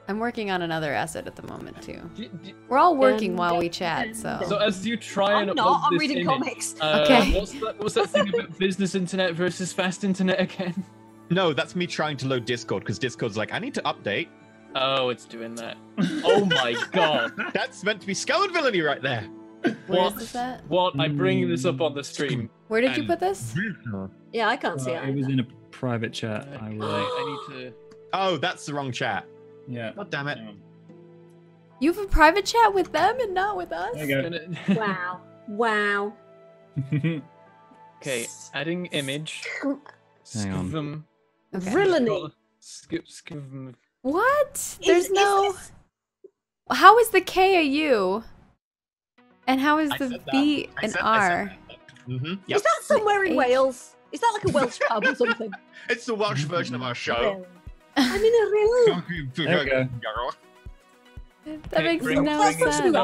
I'm working on another asset at the moment too. D- d- We're all working while we chat, so. So as you try and I'm upload not. I'm this reading image, comics. Okay. What's that thing about business internet versus fast internet again? no, that's me trying to load Discord because Discord's like, I need to update. Oh, it's doing that. Oh my god. That's meant to be scum and villainy right there. Where is What? this at? What? I'm bringing this up on the stream. Where did you And- put this? Yeah, I can't see It was it. in a private chat. I will. I need to. Oh, that's the wrong chat. Yeah. God damn it. You have a private chat with them and not with us? There you go. Gonna- Wow. Wow. Okay, adding image. Hang on. Scum. Okay. Villainy. Scum. What? There's Is no. this- How is the K a U? And how is I the said that. V I an said- R? Mm-hmm. Is Yep. that somewhere in H. Wales? Is that like a Welsh pub or something? It's the Welsh version of our show. Really? I'm in a real. There we go. That Hey, makes bring- no That's supposed to be sense.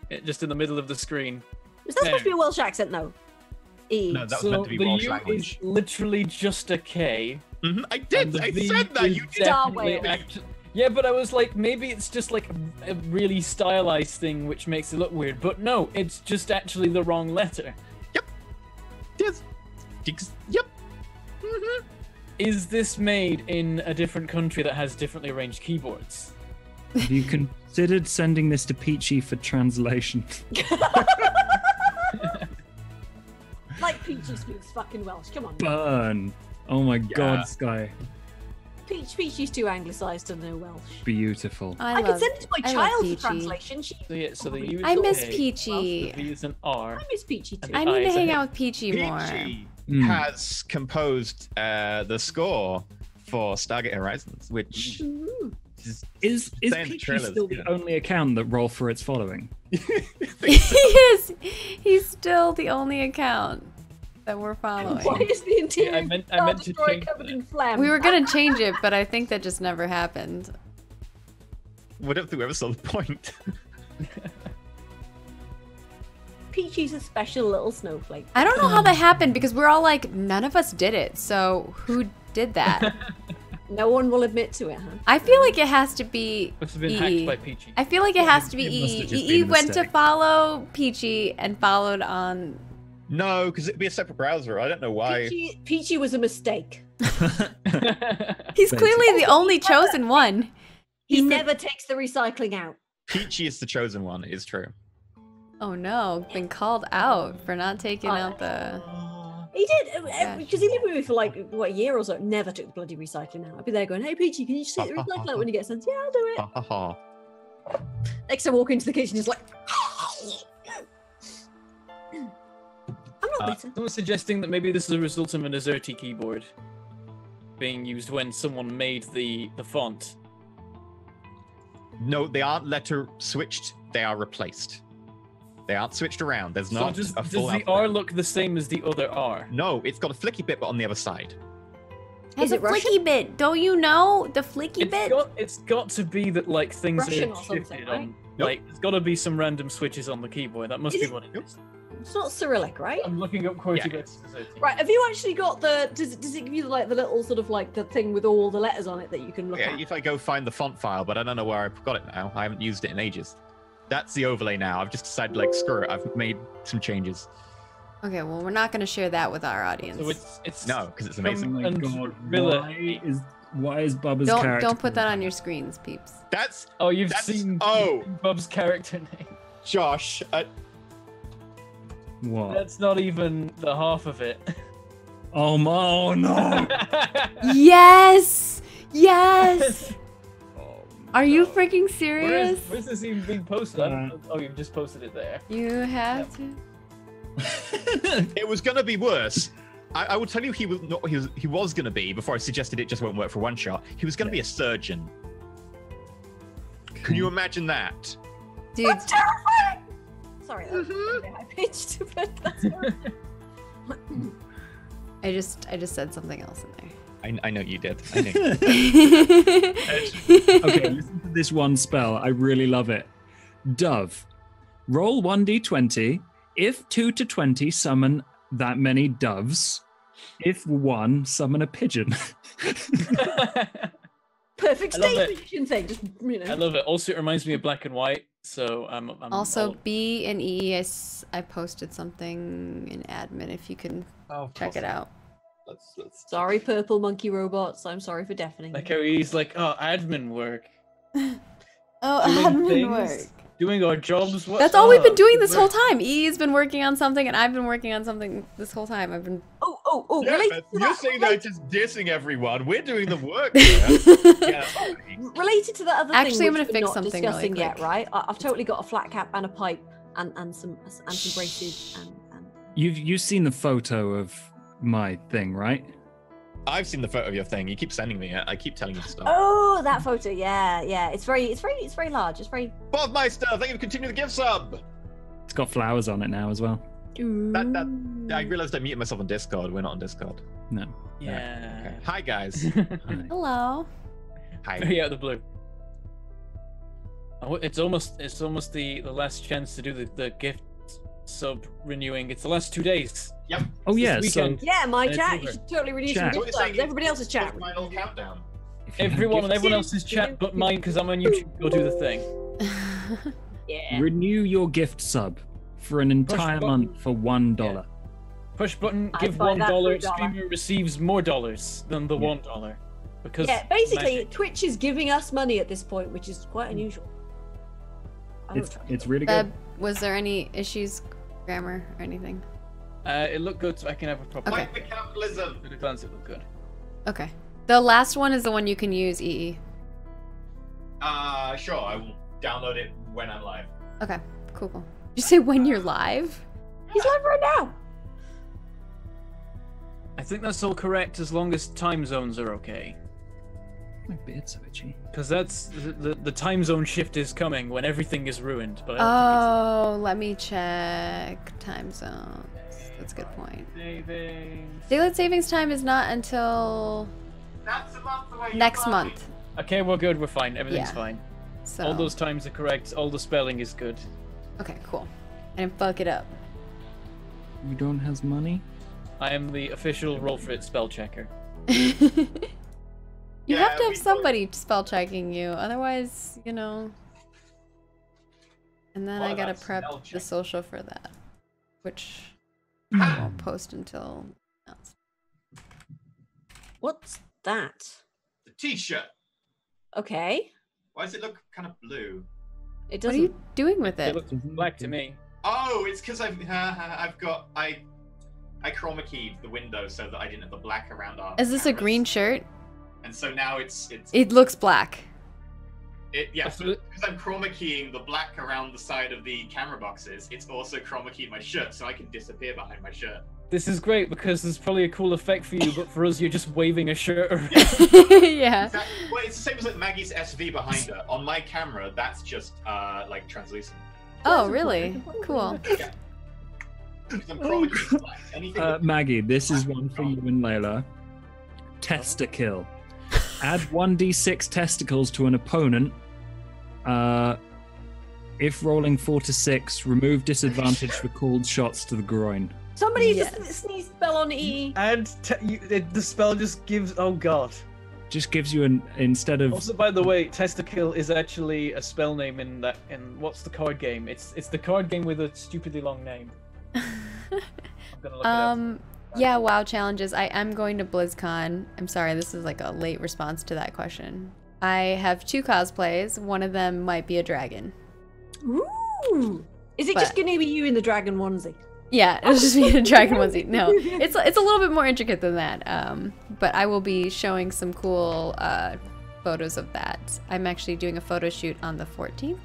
Welsh. Just in the middle of the screen. Is that supposed to be a Welsh accent? No. E. No, that was So meant to be the Welsh U language. is literally just a K. Mm-hmm. I and did. the I V said that. is You did. definitely Wales. Yeah, but I was like, maybe it's just like a really stylized thing which makes it look weird. But no, it's just actually the wrong letter. Yes. Yep. Mm-hmm. Is this made in a different country that has differently arranged keyboards? Have you considered sending this to Peachy for translation? Like Peachy speaks fucking Welsh. Come on. Burn. Oh my god, Sky. Peachy's too anglicised to know Welsh. Beautiful. I can send it to my I love child for Peachy. translation. She... So yeah, so the U is I a miss K, Peachy. The V is an R. I miss Peachy too. I Oh, need to it's a hang hit. out with Peachy more. Peachy Mm. has composed the score for Stargate Horizons, which Ooh. Is saying the Peachy trailers, still the yeah. only account that Rolf for its following? He is. He's still the only account that we're following. Why is the interior Yeah, I meant Star to Destroyer change covered that. in phlegm? We were gonna change it, but I think that just never happened. we don't think we ever saw the point. Peachy's a special little snowflake. I don't know how that happened because we're all like, none of us did it. So who did that? No one will admit to it, huh? I feel like it has to be Must have been EE. hacked by Peachy. I feel like it has to be It must have EE. just EE been a went to mistake. follow Peachy and followed on. No, because it'd be a separate browser. I don't know why. Peachy was a mistake. He's Thanks. clearly the only chosen one. He He's the- never takes the recycling out. Peachy is the chosen one. It is true. Oh no, been called out for not taking Oh. out the. He did, Gosh. because he lived with me for like, what, a year or so. Never took the bloody recycling out. I'd be there going, hey, Peachy, can you just take the recycling out when you get sent? Yeah, I'll do it. Ha ha ha. Next I walk into the kitchen, just like... I'm Someone's suggesting that maybe this is a result of an AZERTY keyboard being used when someone made the font. No, they aren't letter switched. They are replaced. They aren't switched around. There's not does a full the alphabet. R look the same as the other R? No, it's got a flicky bit, but on the other side. Has a flicky bit. Don't you know the flicky bit? It's got to be that like things Russian are or something, shifted right? on. Like, there's got to be some random switches on the keyboard. That must be what it is. It's not Cyrillic, right? I'm looking up QWERTY Yeah. bits. Right, have you actually got the... Does it give you, like, the little sort of, like, the thing with all the letters on it that you can look Yeah, at? if I go find the font file, but I don't know where I've got it now. I haven't used it in ages. That's the overlay now. I've just decided, like, screw it. I've made some changes. Okay, well, we're not going to share that with our audience. So it's No, because it's Oh amazing. my And god, Rilla- why is Bubba's character... Don't put that on your screens, peeps. That's Oh, you've That's- seen oh. Bub's character name. Josh. What? That's not even the half of it. Oh, oh no! Yes! Yes! Are you freaking Where serious? is this even being posted? Oh, you've just posted it there. You have to. It was gonna be worse. I will tell you he was gonna be before I suggested it just won't work for one shot. He was gonna be a surgeon. Can you imagine that? Dude, That's terrifying! Sorry, that was a bit high-pitched, but that's terrifying. I just said something else in I know you did. I know. there. Okay, listen to this one spell. I really love it. Dove. Roll 1d20. If 2 to 20, summon that many doves. If 1, summon a pigeon. Perfect I love stage it. magician thing, just, you know. I love it. Also, it reminds me of Black and White. So I'm Also, all- B and E, I posted something in admin if you can check it out. Let's Sorry, purple monkey robots. I'm sorry for deafening like you. how he's like, oh, admin work, Oh, Doing admin things. work. doing our jobs. What? That's all we've been doing good this whole work. time. E's been working on something, and I've been working on something this whole time. I've been. Oh, Yeah, related to you're that, saying related, that just dissing everyone. We're doing the work here. Yeah, sorry. related to that other Actually, thing I'm which gonna we're fix not something really discussing yet, quick. right? I've totally got a flat cap and a pipe and some braces and You've seen the photo of my thing, right? I've seen the photo of your thing. You keep sending me it. I keep telling you to stop. oh, that photo, yeah. It's very large. It's very. Bobmeister, thank you for continuing the gift sub. It's got flowers on it now as well. I realized I muted myself on Discord. We're not on Discord. No. Yeah. Okay. Hi guys. Hi. Hello. Hi. Very out of the blue. Oh, it's almost the last chance to do the gift sub renewing. It's the last 2 days. Yep. Oh yeah, This so weekend. Yeah, my And it's chat. over. You should totally renew Chat. some What gift you're subs. saying Everybody else's chat. Final countdown. if you have Everyone on gifts, everyone else's chat but mine, because I'm on YouTube. Go do the thing. Yeah. renew your gift sub for an entire button. month for $1. Push button. I'd Give buy that for $1. $1. Streamer receives more dollars than the $1 because Yeah, basically, magic. Twitch is giving us money at this point, which is quite unusual. I don't trust It's it. really good. Beb, was there any issues, grammar or anything? It looked good. So I can have a proper. Okay. Fight the capitalism. At a glance, it looked good. Okay. The last one is the one you can use, EE. Sure. I will download it when I'm live. Okay, cool. Did you say when you're live? He's live right now. I think that's all correct as long as time zones are okay. My beard's so itchy. Because that's the time zone shift is coming when everything is ruined. But I Oh, let me check time zones. That's a good point. don't think it's saving. Daylight savings time is not until That's a month away. next month. Okay, we're good. We're fine. Everything's Yeah. fine. So All those times are correct. All the spelling is good. okay, cool. I didn't fuck it up. You don't have money? I am the official roll for it spell checker. You Yeah, have to have we somebody spell checking you, otherwise, you know. And then What I gotta about prep spell the check? social for that, which I won't post until announced. What's that? The T-shirt. Okay. Why does it look kind of blue? It What are doesn't. you doing with It it? looks black to me. Oh, it's because I chroma keyed the window so that I didn't have the black around our. Is this a cameras. green shirt? And so now it's. It looks black. Because I'm chroma keying the black around the side of the camera boxes, it's also chroma keying my shirt, so I can disappear behind my shirt. This is great because there's probably a cool effect for you, but for us, you're just waving a shirt around. Yeah. Exactly. Well, it's the same as like Maggie's SV behind her. On my camera, that's just like translucent. Oh, really? Cool. Yeah. I'm chroma keying black. Anything Maggie, this is one for you and Layla. Testa-kill. Add 1d6 testicles to an opponent. If rolling 4 to 6, remove disadvantage for called shots to the groin. Somebody just sneeze spell on E. And the spell just gives. Oh god. Just gives you an instead of. Also, by the way, Testa-kill is actually a spell name in that. In what's the card game? It's the card game with a stupidly long name. I'm gonna look it up. Yeah, WoW challenges. I am going to BlizzCon. I'm sorry, this is like a late response to that question. I have 2 cosplays. One of them might be a dragon. Ooh! Is it just gonna be you in the dragon onesie? Yeah, it'll just be a dragon onesie. No, it's a little bit more intricate than that. But I will be showing some cool photos of that. I'm actually doing a photo shoot on the 14th,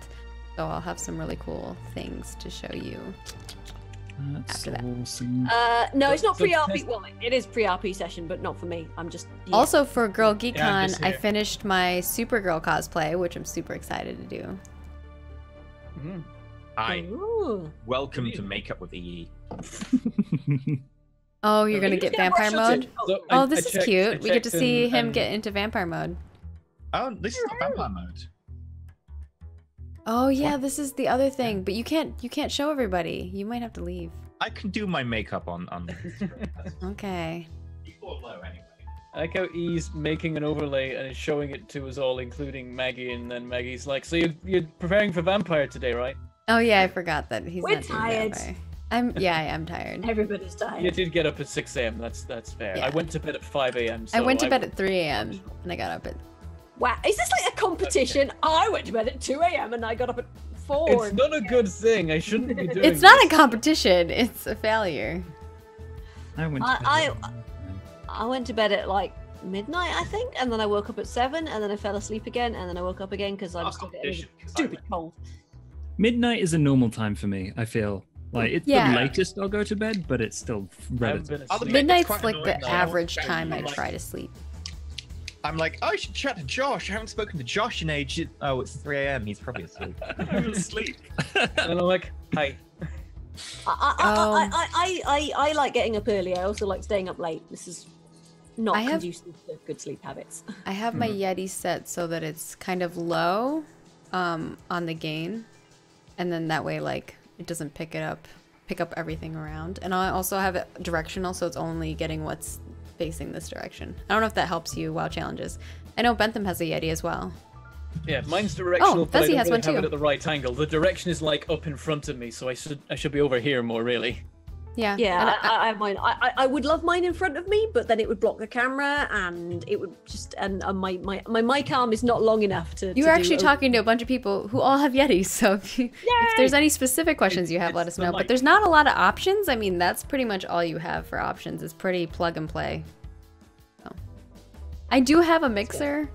so I'll have some really cool things to show you. That's after that. awesome. No, it's not pre-RP. Well, it is pre-RP session, but not for me. I'm just... Yeah. Also for Girl Geek Yeah, I'm Con, just I here. finished my Supergirl cosplay, which I'm super excited to do. Mhm. Hi. Ooh. Welcome to Makeup with EE. Oh, you're gonna get vampire mode? So Oh, I this is checked- I cute. We get to checked see and- him and- get into vampire mode. Oh, this is not vampire mode. Oh yeah, this is the other thing, but you can't show everybody. You might have to leave. I can do my makeup on. Okay. Before low, anyway. I like how E's making an overlay and is showing it to us all, including Maggie, and then Maggie's like, "So you're preparing for vampire today, right?" Oh yeah, I forgot that he's We're not doing tired. vampire. I am tired. Everybody's tired. You did get up at 6 a.m. That's fair. Yeah. I went to bed at 5 a.m. I so went to bed at 3 a.m. and I got up at. Wow, is this like a competition? I went to bed at 2 a.m. and I got up at 4. It's not a good thing. I shouldn't be doing. It's not a this. competition. It's a failure. I went. I went to bed at like midnight, I think, and then I woke up at 7, and then I fell asleep again, and then I woke up again because I was competition, 'cause I stupid went. cold. Midnight is a normal time for me. I feel like it's Yeah. the latest I'll go to bed, but it's still I haven't relative. been Other asleep. Midnight's quite like annoying the though. average Yeah, time I like- try to sleep. I'm like, oh, I should chat to Josh. I haven't spoken to Josh in ages. Oh, it's 3 a.m. He's probably asleep. I'm asleep. And I'm like, "Hi." I like getting up early. I also like staying up late. This is not I have- conducive to good sleep habits. I have my Yeti set so that it's kind of low on the gain, and then that way like it doesn't pick up everything around. And I also have it directional, so it's only getting what's facing this direction. I don't know if that helps you WoW challenges. I know Bentham has a Yeti as well. Yeah, mine's directional, Oh, but I Fuzzy don't has really one have it too. at the right angle. The direction is like up in front of me, so I should be over here more really. Yeah. Yeah, and I have mine. I would love mine in front of me, but then it would block the camera, and it would just my mic arm is not long enough to. you to were do actually a- talking to a bunch of people who all have Yetis, so if there's any specific questions you have, let us It's the know. But mic. there's not a lot of options. I mean, that's pretty much all you have for options. It's pretty plug and play. So. I do have a mixer.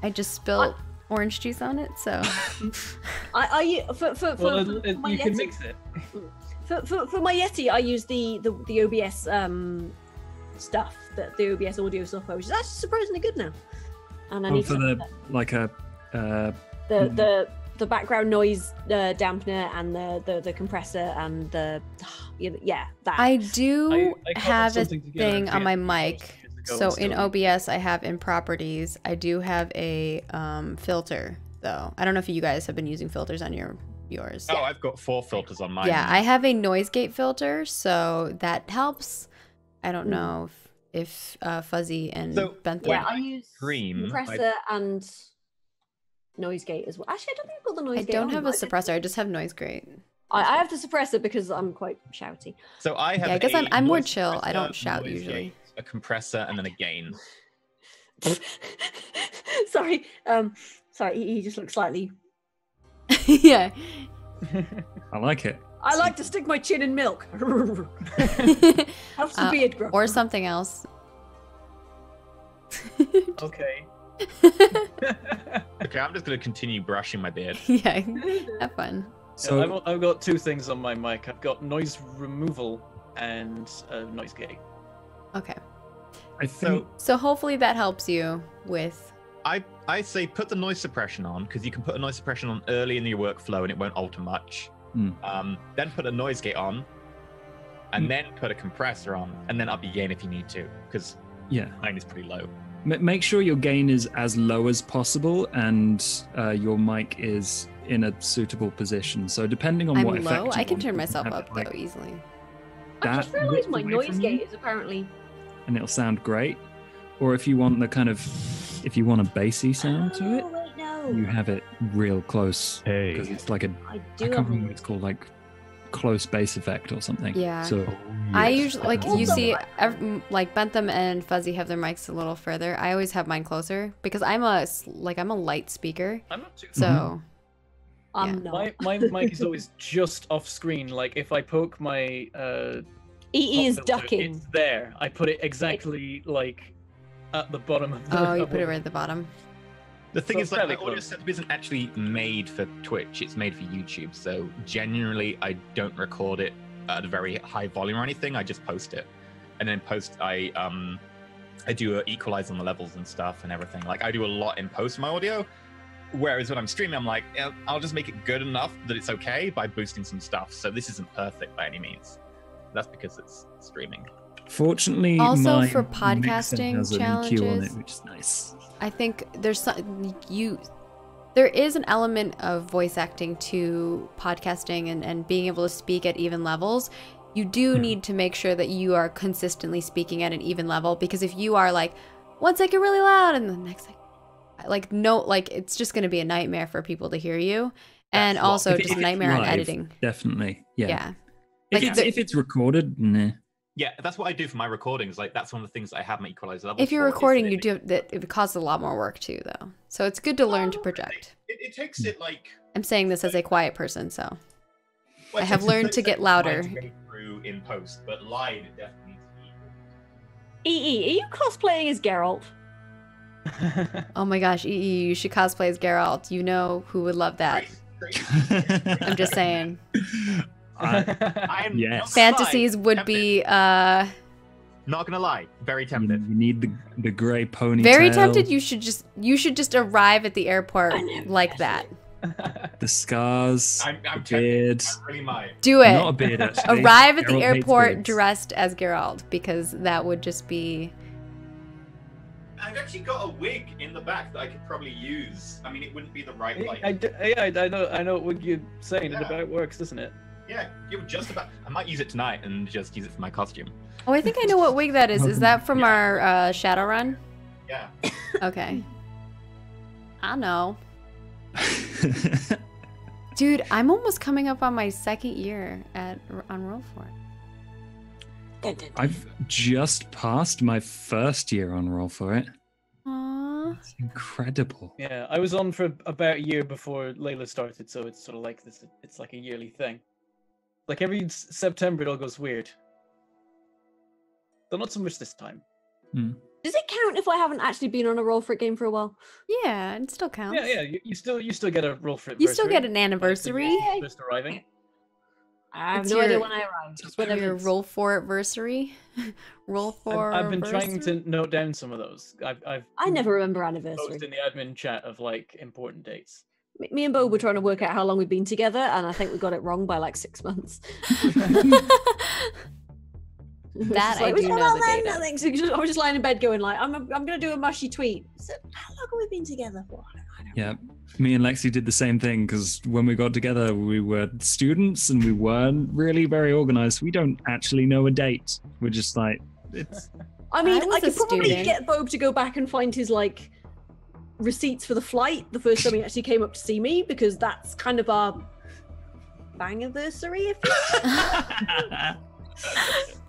I just spilled orange juice on it, so. For Well, my you can Yeti, mix it. for my Yeti, I use the OBS stuff, the OBS audio software, which is actually surprisingly good now. And I Oh, need for to- the like a the background noise dampener and the compressor and the that. I do I cobbled have a something together thing on a my few mic. years ago So and in still- OBS, I have in properties, I do have a filter though. I don't know if you guys have been using filters on yours. Oh, I've got 4 filters on mine. Yeah, I have a noise gate filter, so that helps. I don't know if Fuzzy and So, Bentham. Yeah, I use Scream, compressor and noise gate as well. Actually, I don't think I've got the noise I gate. don't on, have a but suppressor. I just have noise gate. I have the suppressor because I'm quite shouty. So I have. Yeah, I guess a I'm more noise chill. I don't suppressor, shout noise usually. gate, a compressor, and then a gain. Sorry, he just looks slightly. Yeah. I like it. I like to stick my chin in milk. Helps the beard grow. Or something else. Okay. Okay, I'm just gonna continue brushing my beard. Yeah, have fun. So I've got two things on my mic. I've got noise removal and noise gate. Okay. I think So hopefully that helps you with. I say put the noise suppression on, because you can put a noise suppression on early in your workflow and it won't alter much. Then put a noise gate on, and then put a compressor on, and then up your gain if you need to, because mine is pretty low. Make sure your gain is as low as possible, and your mic is in a suitable position. So depending on what I'm effect low. you I can want, turn you myself have up it, like, though easily. I just that realised my width away noise from gate you, is apparently. and it'll sound great. Or if you want the kind of, if you want a bassy sound to it, Oh wait, no. you have it real close. Hey. Because it's like I I do can't have remember what it's called, like close bass effect or something. Yeah. So I usually like you Also, see like Bentham and Fuzzy have their mics a little further. I always have mine closer because I'm a light speaker. I'm not too. So I'm not. My mic is always just off screen. Like if I poke my EE is pop filter, ducking. It's there. I put it exactly like at the bottom of the. oh, you put it right at the bottom. The thing So is, like, fairly my audio close. setup isn't actually made for Twitch. It's made for YouTube. So generally, I don't record it at a very high volume or anything. I just post it, and then post I do equalize on the levels and stuff and everything. Like I do a lot in post my audio. Whereas when I'm streaming, I'm like, I'll just make it good enough that it's okay by boosting some stuff. So this isn't perfect by any means. That's because it's streaming. fortunately, Also, my for mixer podcasting has an EQ on challenges- it, which is nice. I think there is an element of voice acting to podcasting and being able to speak at even levels. You do need to make sure that you are consistently speaking at an even level, because if you are like 1 second really loud and the next second it's just going to be a nightmare for people to hear you, and That's also If just a it's nightmare on live, editing. Definitely, yeah. Yeah. If it's recorded, nah. Yeah, that's what I do for my recordings. Like that's one of the things that I have my equalizer level. If you're for, is recording, that you do that. It causes a lot more work too, though. So it's good to learn to project. It takes it like. I'm saying this as a quiet person, so Well, I it have takes it learned to 30 get seconds louder. to go through in post, but live it definitely needs to be equal. EE, are you cosplaying as Geralt? Oh my gosh, EE, you should cosplay as Geralt. You know who would love that. I'm just saying. I'm Yes. not gonna Fantasies lie, would tempted. be Not gonna lie, very You tempted. need the grey ponytail. very tempted. You should just arrive at the airport like that. The scars, I'm the tempted. beard. I really might. Do it. Not a beard, actually. Arrive at the Geralt hates airport beards. dressed as Geralt, because that would just be. I've actually got a wig in the back that I could probably use. I mean, it wouldn't be the right like. I know what you're saying. It Yeah. about works, doesn't it? Yeah, you would just about. I might use it tonight and just use it for my costume. Oh, I think I know what wig that is. Is that from Yeah. our Shadowrun? Yeah. Okay. I know. Dude, I'm almost coming up on my 2nd year on Roll For It. I've just passed my 1st year on Roll For It. Aww. It's incredible. Yeah, I was on for about a year before Layla started, so it's sort of like this. It's like a yearly thing. Like every September, it all goes weird. Though not so much this time. Does it count if I haven't actually been on a roll for it game for a while? Yeah, it still counts. Yeah, you still get a roll for it. You still get an anniversary. First arriving. I have It's no idea your- when I arrived. It's Your whenever. Roll For It-versary. Roll For I've been trying to note down some of those. I've I never remember anniversary. posted in the admin chat of like important dates. Me and Bo were trying to work out how long we've been together, and I think we got it wrong by like 6 months. That I "Was do that know the then?" date I of. think so. I was just lying in bed going like, I'm gonna do a mushy tweet. So, how long have we been together for? I don't know. Yeah, me and Lexi did the same thing because when we got together, we were students and we weren't really very organized. We don't actually know a date. We're just like, it's I mean, I was I a could probably student. get Bob to go back and find his like receipts for the flight the first time he actually came up to see me, because that's kind of our bang-anniversary, if you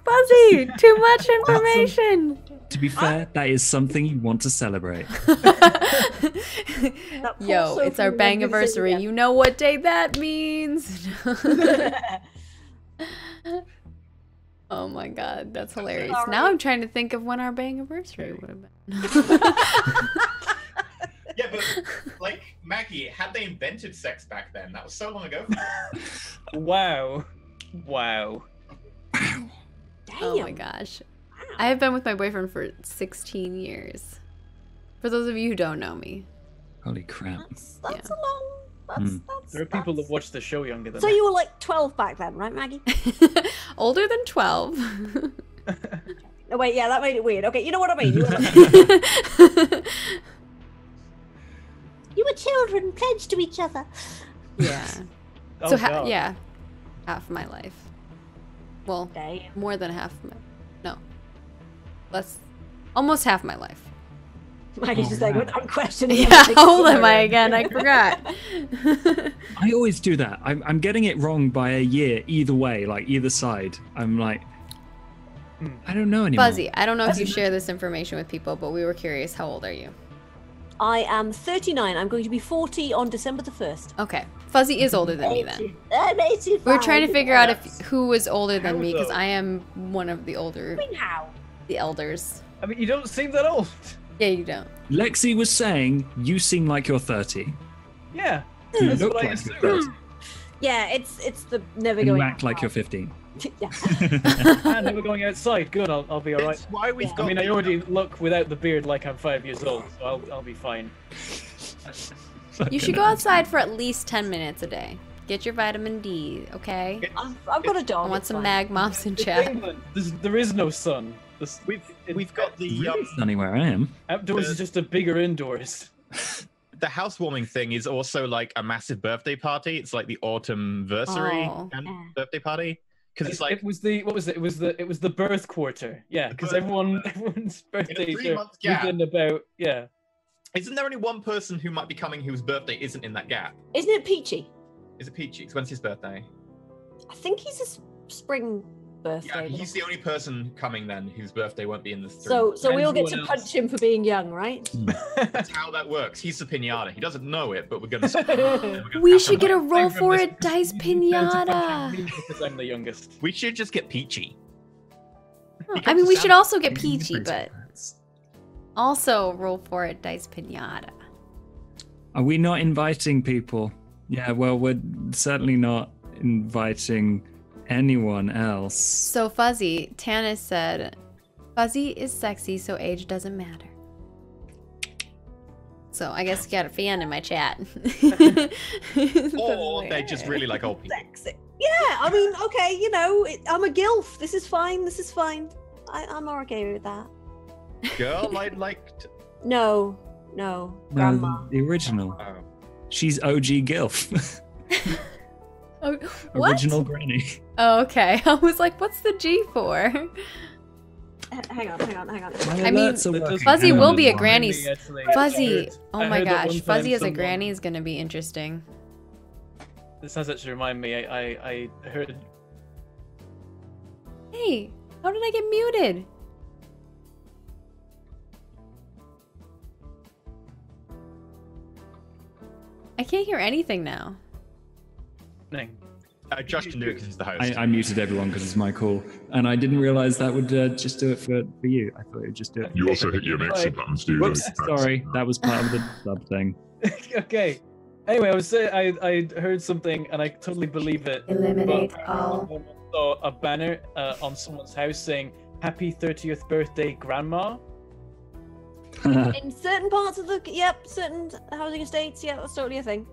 Fuzzy, too much information. to be fair, that is something you want to celebrate. That Yo, also it's our from bang Memphis, anniversary. yeah. You know what day that means? Oh my god, that's hilarious. Now I'm trying to think of when our bang anniversary would have been. Yeah, but like Maggie, had they invented sex back then? That was so long ago. Wow. Wow. Damn. Oh my gosh. I have been with my boyfriend for 16 years. For those of you who don't know me. Holy crap. That's Yeah. a long. That's, There are people that watch the show younger than So that. you were like 12 back then, right, Maggie? Older than 12. No, wait, yeah, that made it weird. Okay, you know what I mean. You were, like, you were children pledged to each other. Yeah. Oh, So, God. yeah. Half my life. Well, Damn. more than half my... No. Less... Almost half my life. Maggie's just like, wow. without questioning. Yeah, how old am I again? I forgot. I always do that. I'm getting it wrong by a year either way, like either side. I'm like, I don't know anymore. Fuzzy, I don't know if you share this information with people, but we were curious. How old are you? I am 39. I'm going to be 40 on December the 1st. Okay. Fuzzy is older than me then. I'm 85. We were trying to figure out who was older than How me, because though? I am one of the older, I mean, how? the elders. I mean, you don't seem that old. Yeah, you don't. Lexi was saying you seem like you're 30. Yeah. You That's look what I like you're assumed. 30. Yeah, it's the never And you going. act like you're 15. Yeah. And we're going outside. Good, I'll be alright. It's why we've Yeah. got. I mean, I already look without the beard like I'm 5 years old, so I'll be fine. You should go outside for at least 10 minutes a day. Get your vitamin D, okay? I've got a dog. I want it's some fine. mag moms in It's chat. England. There is no sun. We've got the Really sunny where I am. outdoors is just a bigger indoors. the housewarming thing is also like a massive birthday party. It's like the autumnversary Oh. birthday party because it's like it was the what was it? It was the birth quarter. Yeah, because everyone's birthdays 3 are month gap. within about Isn't there only one person who might be coming whose birthday isn't in that gap? Isn't it Peachy? Is it Peachy? When's his birthday? I think he's a spring Yeah, birthday. he's the only person coming then whose birthday won't be in the three so months. we all get to Everyone punch him for being young, right? That's how that works. He's the pinata. He doesn't know it, but we're gonna. We should get a roll for a dice pinata. Because I'm the youngest. We should just get Peachy. I mean, we should also get Peachy, Different but parents. also roll for it dice pinata. Are we not inviting people? Yeah, well, we're certainly not inviting anyone else. So Fuzzy, Tanis said, Fuzzy is sexy, so age doesn't matter. So I guess you got a fan in my chat. Or they just really like old people. Sexy. Yeah, I mean, okay, you know, I'm a gilf. This is fine. This is fine. I'm okay with that. Girl, I liked. No, grandma. The original. Oh. She's OG GILF. Oh, what? Original granny. Oh, okay. I was like, what's the G for? Hang on. I mean, Alerts are working. Fuzzy Hang will on. be a granny. Actually, Fuzzy. Oh I my heard that gosh. one time Fuzzy as a someone- granny is going to be interesting. This has actually reminded me. I heard. Hey, how did I get muted? I can't hear anything now. Josh can do it because he's the host. I muted everyone because it's my call, and I didn't realize that would just do it for you. I thought it would just do it. You also hit your exit buttons, do Whoops, those. sorry, that was part of the sub thing. Okay. Anyway, I was saying I heard something and I totally believe it. Eliminate but all. someone saw a banner on someone's house saying "Happy 30th birthday, Grandma." In certain parts of certain housing estates, yeah, that's totally a thing.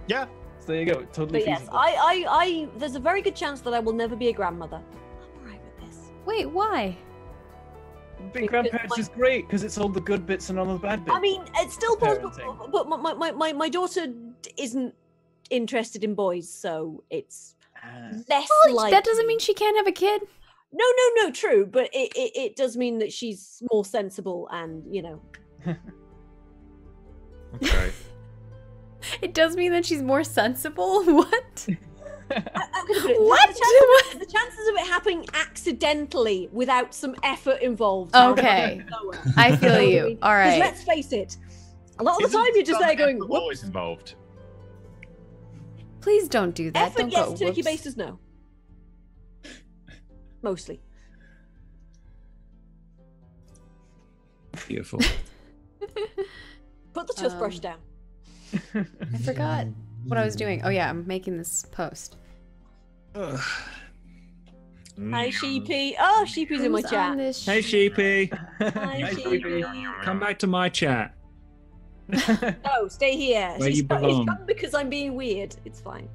Yeah. So there you go. Totally But yes, feasible. I there's a very good chance that I will never be a grandmother. I'm alright with this. Wait, why? Being grandparents is great because it's all the good bits and all the bad bits. I mean, it's still possible, Parenting. but my daughter isn't interested in boys, so it's less Well, likely. that doesn't mean she can't have a kid. No, true, but it does mean that she's more sensible and, you know. Okay. It does mean that she's more sensible? What? I'm gonna put it, What? The chances of it happening accidentally without some effort involved. are Okay. lower. I feel you. All 'Cause right. let's face it, a lot of the Isn't time you're just some there going, effort whoops. always involved. Please don't do that. Effort, Don't yes, go. turkey whoops. basters, no. Mostly. Beautiful. Put the toothbrush down. I forgot what I was doing. Oh yeah, I'm making this post. Hi, Sheepy. Oh, Sheepy's in my Who's chat. on this Hey, Sheepy. Hi, Sheepy. Come back to my chat. No, stay here. Where you He's belong. come because I'm being weird. It's fine.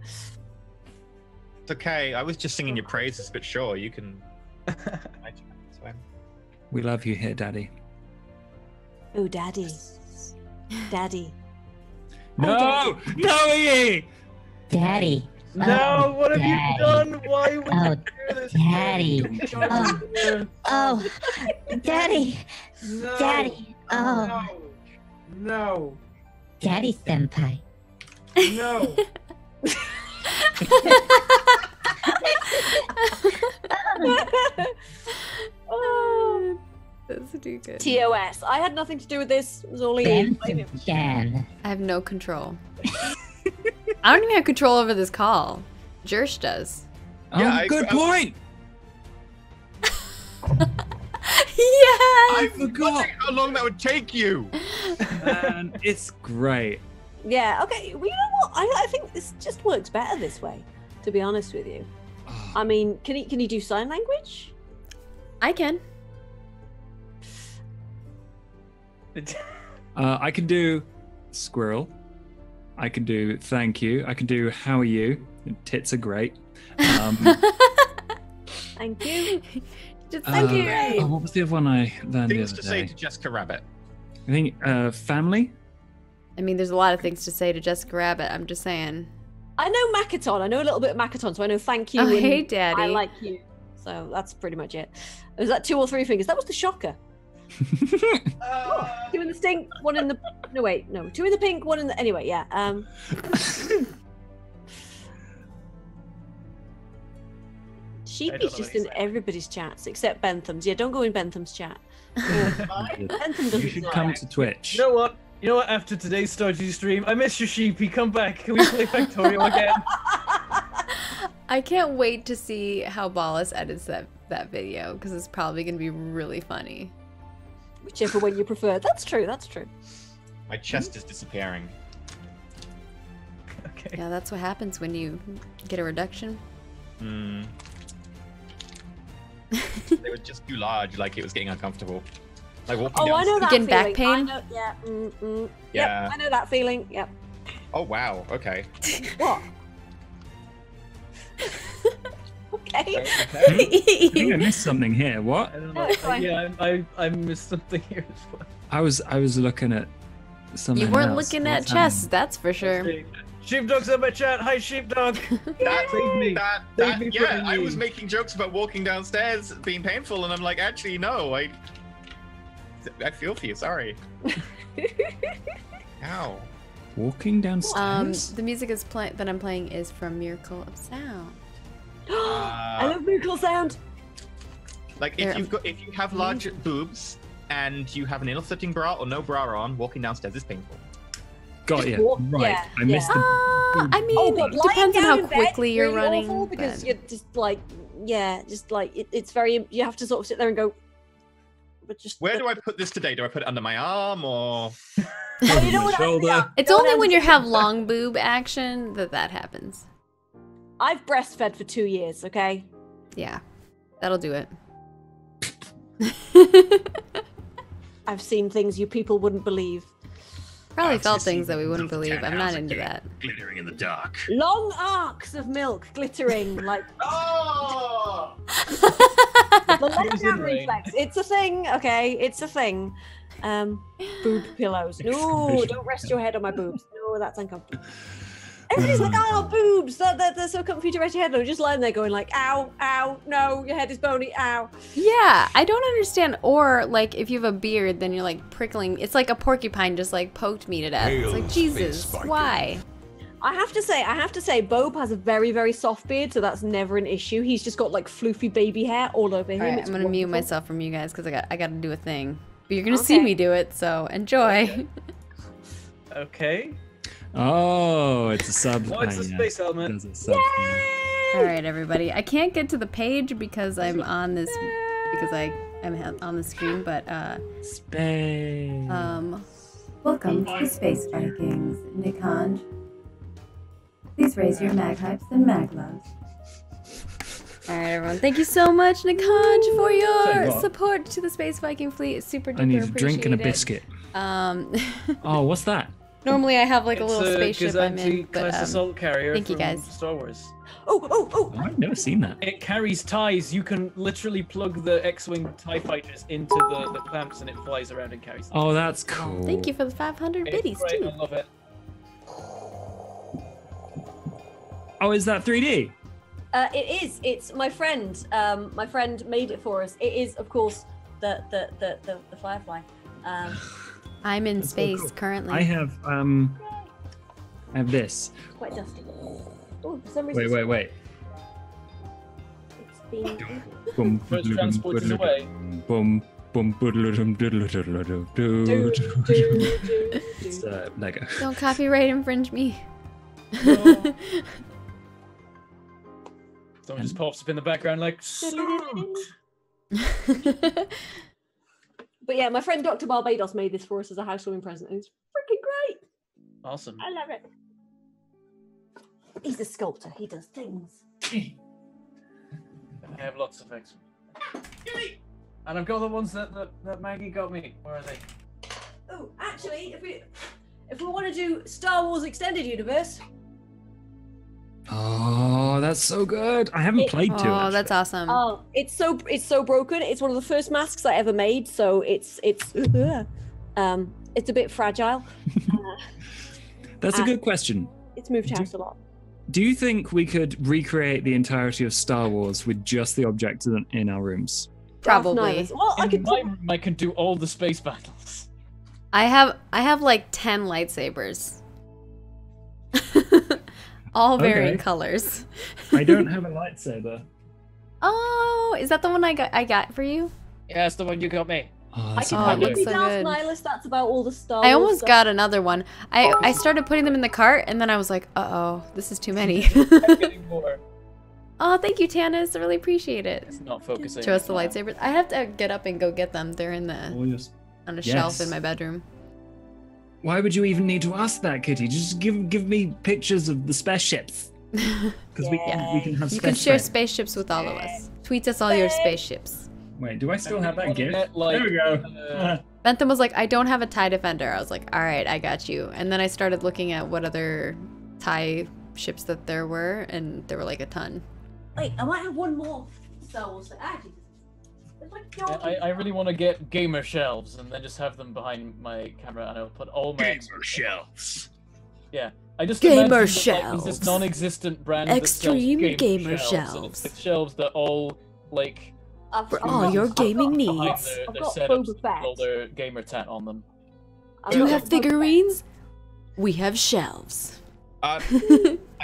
It's okay. I was just singing your praises, but sure, you can. It's fine. We love you here, Daddy. Oh, Daddy. Daddy. No! No, EE! Daddy. No, what have Daddy. you done? Why would Oh, you do this? Daddy. Oh, Daddy. No. Daddy. Oh, No. Daddy senpai. No. Oh. That's too good. TOS. I had nothing to do with this. It was all Ian. Benson. I have no control. I don't even have control over this call. Jersh does. Yeah, Good point! Yeah. I forgot! How long that would take you? Man, it's great. Yeah, okay. Well, you know what? I think this just works better this way, to be honest with you. I mean, can you do sign language? I can. I can do squirrel. I can do thank you. I can do how are you. Tits are great. Thank you. Just Thank you. Oh, what was the other one I learned Things the to other say day? to Jessica Rabbit. I think family. I mean, there's a lot of things to say to Jessica Rabbit. I'm just saying. I know Makaton. I know a little bit of Makaton, so I know thank you. Oh, and hey, Daddy. I like you. So that's pretty much it. Was that 2 or 3 fingers? That was the shocker. Oh, 2 in the stink, 1 in the. No, wait, no. 2 in the pink, 1 in the. Anyway, yeah. Sheepy's just in everybody's chats except Bentham's. Yeah, don't go in Bentham's chat. Bentham You doesn't should know. come to Twitch. You know what? You know what? After today's Stardew stream, I miss your Sheepy. Come back. Can we play Factorial again? I can't wait to see how Ballas edits that video because it's probably going to be really funny. Whichever one you prefer. That's true. That's true. My chest is disappearing. Okay. Yeah, that's what happens when you get a reduction. Hmm. They were just too large, like it was getting uncomfortable. Like walking Oh, down. I know that Getting back feeling. pain? I know, yeah. Yeah. Yep, I know that feeling. Yep. Oh wow. Okay. What? Okay. I think I missed something here. What? I don't No, know. it's fine. Yeah, I missed something here as well. I was looking at something. You weren't else. looking at What's chests, that's for sure. Sheepdog's in my chat. Hi, Sheepdog. That, Save me. that, Save me yeah, from I you. was making jokes about walking downstairs being painful, and I'm like, actually, no, I feel for you. Sorry. Ow. Walking downstairs. The music that I'm playing is from Miracle of Sound. I love miracle sound. Like There- if you have large boobs and you have an ill-fitting bra or no bra on, walking downstairs is painful. Got Just you. walk- Right. yeah, I missed the. I mean, Oh, but it lying depends on down how in bed quickly is you're really running. awful because but- you're just like, yeah, just like it's very. You have to sort of sit there and go. But just Where do I put this today? Do I put it under my arm or? Oh, you know my what? shoulder. It's No, only no, when you no. have long boob action that happens. I've breastfed for 2 years. Okay. Yeah, that'll do it. I've seen things you people wouldn't believe. Probably I've felt seen things that we wouldn't believe. I'm not 10,000 into that. Glittering in the dark. Long arcs of milk glittering like Oh! the leg Tears in down rain. reflex. It's a thing, okay? It's a thing. Boob pillows. No, don't rest your head on my boobs. No, that's uncomfortable. Everybody's like, oh, boobs. They're so comfy to rest your head on. You're just lying there going like, ow, ow, no, your head is bony, ow. Yeah, I don't understand. Or like, if you have a beard, then you're like prickling. It's like a porcupine just like poked me to death. It's like, Jesus, why? I have to say, Bob has a very, very soft beard, so that's never an issue. He's just got like floofy baby hair all over him. All right, It's I'm gonna mute wonderful. myself from you guys because I got to do a thing. But you're gonna see Okay. me do it, so enjoy. Okay. Oh, it's a sub. What's the space element? There's a sub. All right, everybody. I can't get to the page because I'm on this because I I'm on the screen, but Space. welcome to the Space Vikings, Nick Hanj. Please raise your mag hypes and mag loves. Alright, everyone. Thank you so much, Nick Hanj, for your support to the Space Viking fleet. It's super duper I need a drink and a biscuit. Oh, what's that? Normally I have like a little spaceship I'm in, Gazanti but class assault carrier thank you from guys. Star Wars. Oh! I've never seen that. It carries ties. You can literally plug the X-wing TIE fighters into the clamps, and it flies around and carries them. Oh, that's cool. Thank you for the 500 It's biddies great, too. I love it. Oh, is that 3D? It is. It's my friend. My friend made it for us. It is, of course, the Firefly. I'm in That's so space cool. currently. I have this. Quite dusty. Oh, for some reason. Wait. It's been. Boom. First transport is away. Boom. Boom. It's Lego. Don't copyright infringe me. Oh. Someone just pops up in the background like. But yeah, my friend Dr. Barbados made this for us as a housewarming present. It's freaking great. Awesome. I love it. He's a sculptor. He does things. I have lots of X. And I've got the ones that Maggie got me. Where are they? Oh, actually, if we want to do Star Wars Extended Universe. Oh, that's so good. I haven't played to it. Oh, that's awesome. Oh, it's so broken. It's one of the first masks I ever made, so it's a bit fragile. That's a good question. It's moved house a lot. Do you think we could recreate the entirety of Star Wars with just the objects in our rooms? Probably. Well, I In could. my room, I can do all the space battles. I have like 10 lightsabers. All varying Okay. colors. I don't have a lightsaber. Oh, is that the one I got for you? Yeah, that's the one you got me. Oh, I that's can Oh, it probably looks so ask good. Nihilus. That's about all the Star Wars I almost stuff. got another one. I started putting them in the cart and then I was like, uh-oh, this is too many. I'm getting more. Oh, thank you, Tanis. I really appreciate it. It's not focusing. Show us the lightsabers. I have to get up and go get them. They're in the Oh, yes. on a shelf Yes. in my bedroom. Why would you even need to ask that, Kitty? Just give me pictures of the spaceships. Because we can have You can space share friends. spaceships with all of us. Tweet us all your spaceships. Wait, do I still have that gift? Get, like, There we go. Bentham was like, I don't have a TIE Defender. I was like, all right, I got you. And then I started looking at what other TIE ships that there were, and there were like a ton. Wait, I might have one more Star Wars. Actually, there's like I really want to get gamer shelves and then just have them behind my camera, and I'll put all my shelves. Yeah, I just Gamer imagine that, like, there's shelves. this non-existent brand Extreme that sells gamer shelves, and shelves. it's like shelves that all like For all your gaming needs. their I've got setups Boba with Fett. all their gamer tat on them. Do you have figurines? We have shelves. I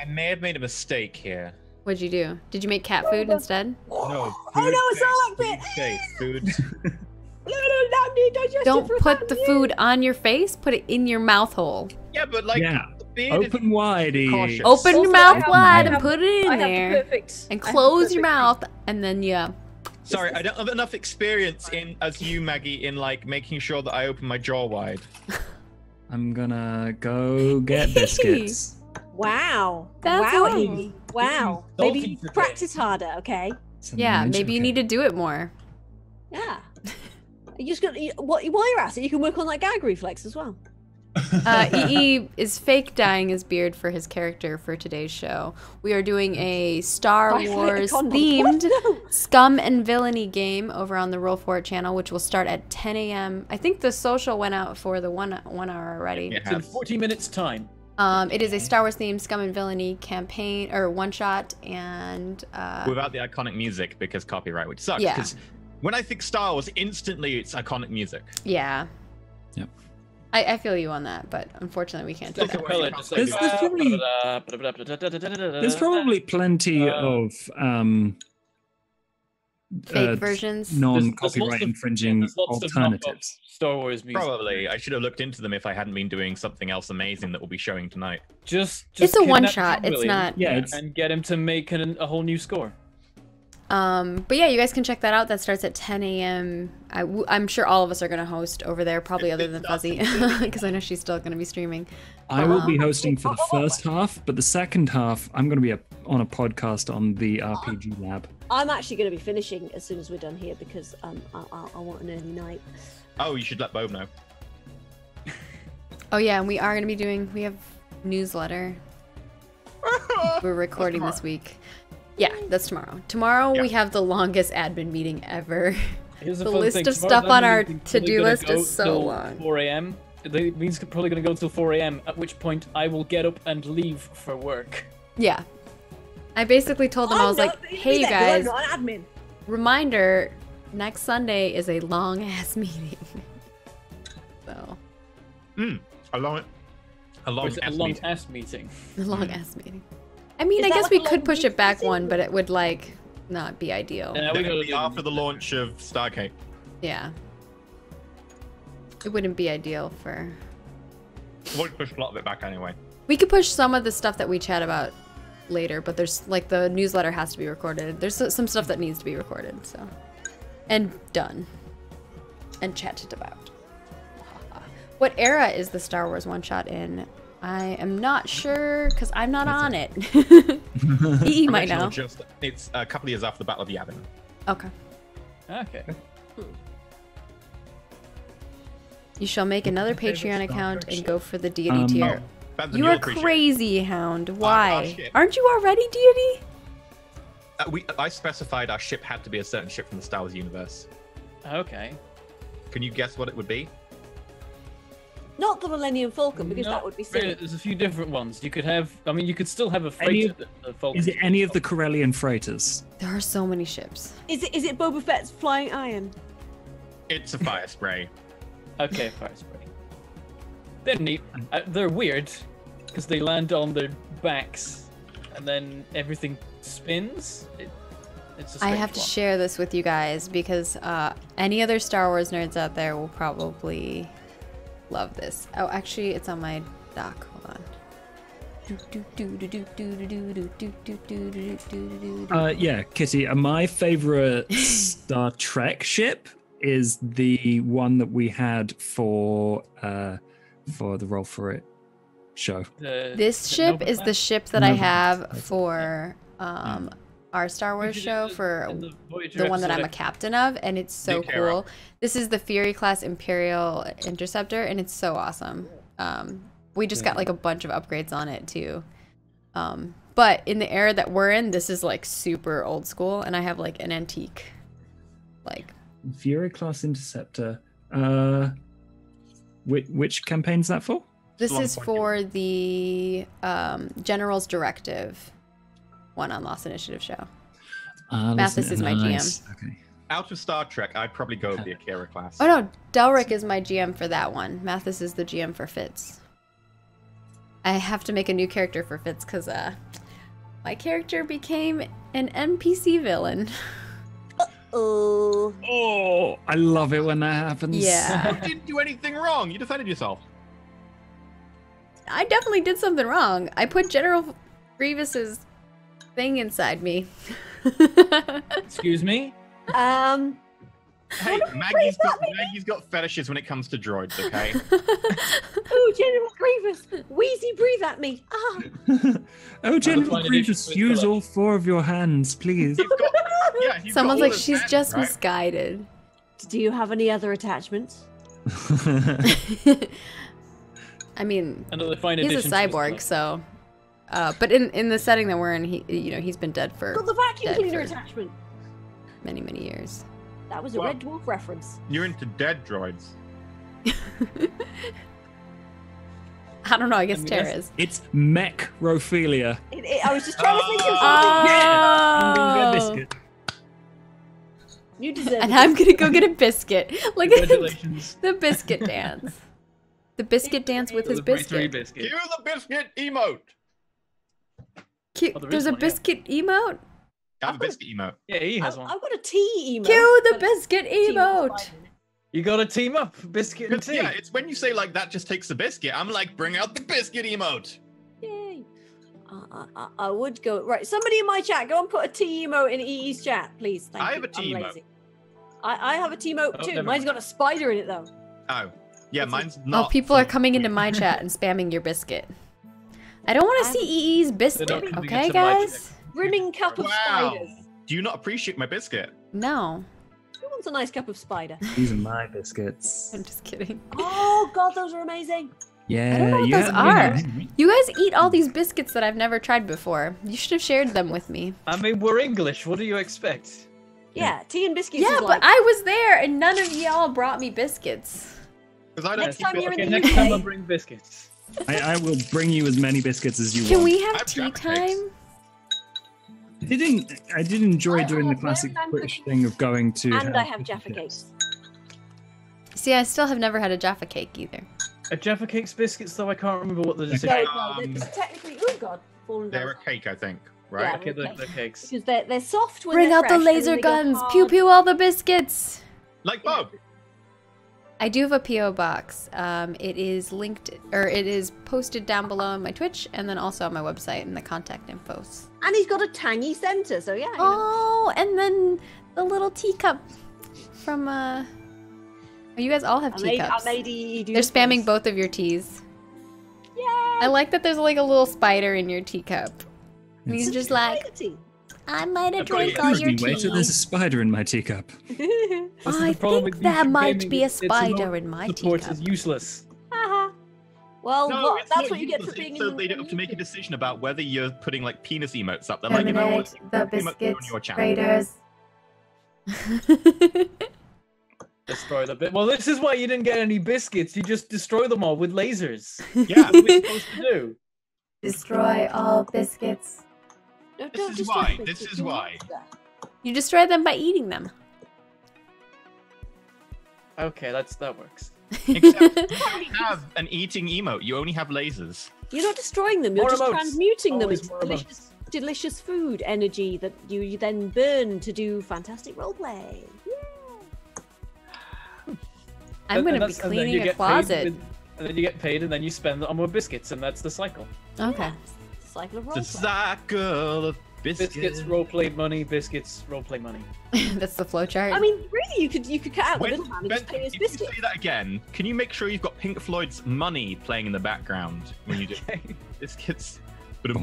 may have made a mistake here. What'd you do? Did you make cat food instead? No. Oh no, it's not like Food. Don't put the food on your face. Put it in your mouth hole. Yeah, but like Yeah. the beard is Open wide. cautious. Open your Also, mouth I have- wide I and have- put it in I have the there. perfect. And I have the close your perfect- mouth, and then yeah. Sorry, I don't have enough experience in as you, Maggie, in like making sure that I open my jaw wide. I'm gonna go get biscuits. Wow. That's wow. right. Amy. Wow. Salty Maybe today. practice harder, okay? Yeah, maybe you need to do it more. Yeah. You just got while you're at it, you can work on that gag reflex as well. EE is fake dyeing his beard for his character for today's show. We are doing a Star I feel like a Wars condom. themed What? No. Scum and Villainy game over on the Roll For It channel, which will start at 10 a.m. I think the social went out for the one hour already. Yeah. It's in 40 minutes time. It is a Star Wars themed Scum and Villainy campaign or one shot, and Without the iconic music because copyright would suck. Yeah. Because when I think Star Wars, instantly it's iconic music. yeah. Yep. I feel you on that, but unfortunately we can't do Look that. at Well, it just like There's probably plenty of Fake versions. non-copyright infringing there's lots of alternatives. Star Wars music. Probably. I should have looked into them if I hadn't been doing something else amazing that we'll be showing tonight. Just It's a kidnap one shot. John It's Williams not. Yeah, it's and get him to make a whole new score. But yeah, you guys can check that out. That starts at 10 a.m. I'm sure all of us are going to host over there, probably other than Fuzzy, because I know she's still going to be streaming. I will be hosting for the first half, but the second half, I'm going to be on a podcast on the RPG Lab. I'm actually going to be finishing as soon as we're done here because I want an early night. Oh, you should let Bob know. Oh yeah, and we are going to be we have newsletter. We're recording this week. Yeah, that's tomorrow. Tomorrow we have the longest admin meeting ever. The list of stuff on our to-do list is so long. 4 a.m. The meeting's probably going to go until 4 a.m., at which point I will get up and leave for work. Yeah. I basically told them, I was like, hey, you guys, reminder, next Sunday is a long-ass meeting. So. A long-ass meeting. A long-ass meeting. I mean, I guess we could push it back one, but it would, like, not be ideal. Yeah, we gotta be after the launch of Stargate. Yeah. It wouldn't be ideal for... We'll push a lot of it back anyway. We could push some of the stuff that we chat about later, but there's, like, the newsletter has to be recorded. There's some stuff that needs to be recorded, so... And done. And chatted about. What era is the Star Wars one-shot in? I am not sure, because I'm not on it. EE might know. It's a couple of years after the Battle of Yavin. Okay. Okay. You shall make another Patreon account and go for the deity tier. You are crazy, Hound. Why? Aren't you already deity? I specified our ship had to be a certain ship from the Star Wars universe. Okay. Can you guess what it would be? Not the Millennium Falcon, because that would be silly. There's a few different ones. You could have... I mean, you could still have a freighter. Is it any of the Corellian freighters? There are so many ships. Is it Boba Fett's Flying Iron? It's a fire spray. Okay, fire spray. They're neat. They're weird, because they land on their backs, and then everything spins. It's I have to share this with you guys, because any other Star Wars nerds out there will probably... love this. Oh, actually, it's on my dock. Hold on. Yeah, Kitty. My favorite Star Trek ship is the one that we had for the Roll For It show. This ship is the ship that I have for our Star Wars show, for the one that I'm a captain of, and it's so cool. This is the Fury class Imperial Interceptor, and it's so awesome. We just got like a bunch of upgrades on it too. But in the era that we're in, this is like super old school, and I have like an antique, like Fury class Interceptor. Which campaign's that for? This is for the General's Directive one on Lost Initiative show. Mathis is my GM. Okay. Out of Star Trek, I'd probably go with the Akira class. Oh no, Delric is my GM for that one. Mathis is the GM for Fitz. I have to make a new character for Fitz because my character became an NPC villain. Oh, I love it when that happens. Yeah. You didn't do anything wrong. You defended yourself. I definitely did something wrong. I put General Grievous's thing inside me. Excuse me? Hey, Maggie's got fetishes when it comes to droids, okay? Oh, General Grievous! Wheezy, breathe at me! Ah! Oh, General Grievous, use all 4 of your hands, please. Someone's like, she's just misguided. Do you have any other attachments? I mean, he's a edition cyborg, so... but in the setting that we're in, he's been dead for... Got the vacuum cleaner attachment! Many, many years. That was a Red Dwarf reference. You're into dead droids. I don't know, I guess Tara is. It's mechrophilia. I was just trying to think of something. Oh! You deserve it. And I'm gonna go get a biscuit. Look at the biscuit dance. The biscuit dance with his biscuit. Cue the biscuit emote. There's a biscuit emote? I have a biscuit emote. Yeah, he has one. I've got a tea emote. Cue the biscuit emote. You gotta team up, biscuit and tea. Yeah, it's when you say like that just takes the biscuit. I'm like, bring out the biscuit emote. Yay. I would go. Right, somebody in my chat, go and put a T emote in EE's chat, please. Thank I you. have a T I'm emote. lazy. I have a T emote Oh, too. never Mine's mind. got a spider in it though. Oh, yeah, It's a- mine's not. Oh, people are coming into my chat and spamming your biscuit. I don't want to see EE's biscuit, They're not coming okay, into my guys? Brimming cup of Wow. spiders. Do you not appreciate my biscuit? No, Who wants a nice cup of spider? These are my biscuits. I'm just kidding. Oh god, those are amazing. Yeah, I don't know what you those have- are. You guys eat all these biscuits that I've never tried before. You should have shared them with me. I mean, we're English. What do you expect? Yeah, tea and biscuits Yeah, is but like I was there and none of y'all brought me biscuits. Because I don't. Next time you're in Okay, the next time UK. I'll bring biscuits. I will bring you as many biscuits as you Can want. we have I've tea Jaffa cakes. time? I did enjoy I doing the have classic very British cookies. thing of going to. and I have have Jaffa biscuits. cakes. See, I still have never had a Jaffa cake either. A Jaffa Cakes biscuits, though I can't remember what the No, decision. they're technically. Oh god, fallen They're down. a cake, I think, Yeah, right? Okay, the cakes. Because they're soft when Bring they're out the fresh, and laser then they go guns! hard. Pew pew all the biscuits! Like Bob. I do have a PO box. It is linked, or it is posted down below on my Twitch, and then also on my website in the contact infos. And he's got a tangy center, so yeah. You know. Oh, and then the little teacup from Oh, you guys all have teacups. I made EE do They're spamming this. both of your teas. Yay! I like that there's like a little spider in your teacup. And he's just like, Society. I might have I've got drank you. all Excuse your me, tea. waiter, there's a spider in my teacup. This is I the problem think with there YouTube might gaming, be a it's spider not- in my support teacup. is useless. Haha. Well, No, what? it's That's not what you get for useless, being it's in so the they don't have to make a decision about whether you're putting like penis emotes up. They're like, you know what? Terminate the Emotes on your channel. biscuits raiders. Destroy the bit. Well, this is why you didn't get any biscuits. You just destroy them all with lasers. Yeah. What are we supposed to do? Destroy all biscuits. No, This don't is destroy why, the this biscuits, is you why. monster. You destroy them by eating them. Okay, that works. Except you don't have an eating emote. You only have lasers. You're not destroying them. You're More just emotes. transmuting them Always into more delicious, delicious food energy that you then burn to do fantastic roleplay. I'm going to be And then you cleaning a get paid closet. and then you get paid, and then you spend it on more biscuits, and that's the cycle. Okay. Cycle of The roleplay. cycle of biscuits. Biscuits, roleplay money. Biscuits, roleplay money. That's the flowchart. I mean, really, you could cut out the When, middleman and just pay his if you biscuit. say that again, can you make sure you've got Pink Floyd's Money playing in the background when you do biscuits? That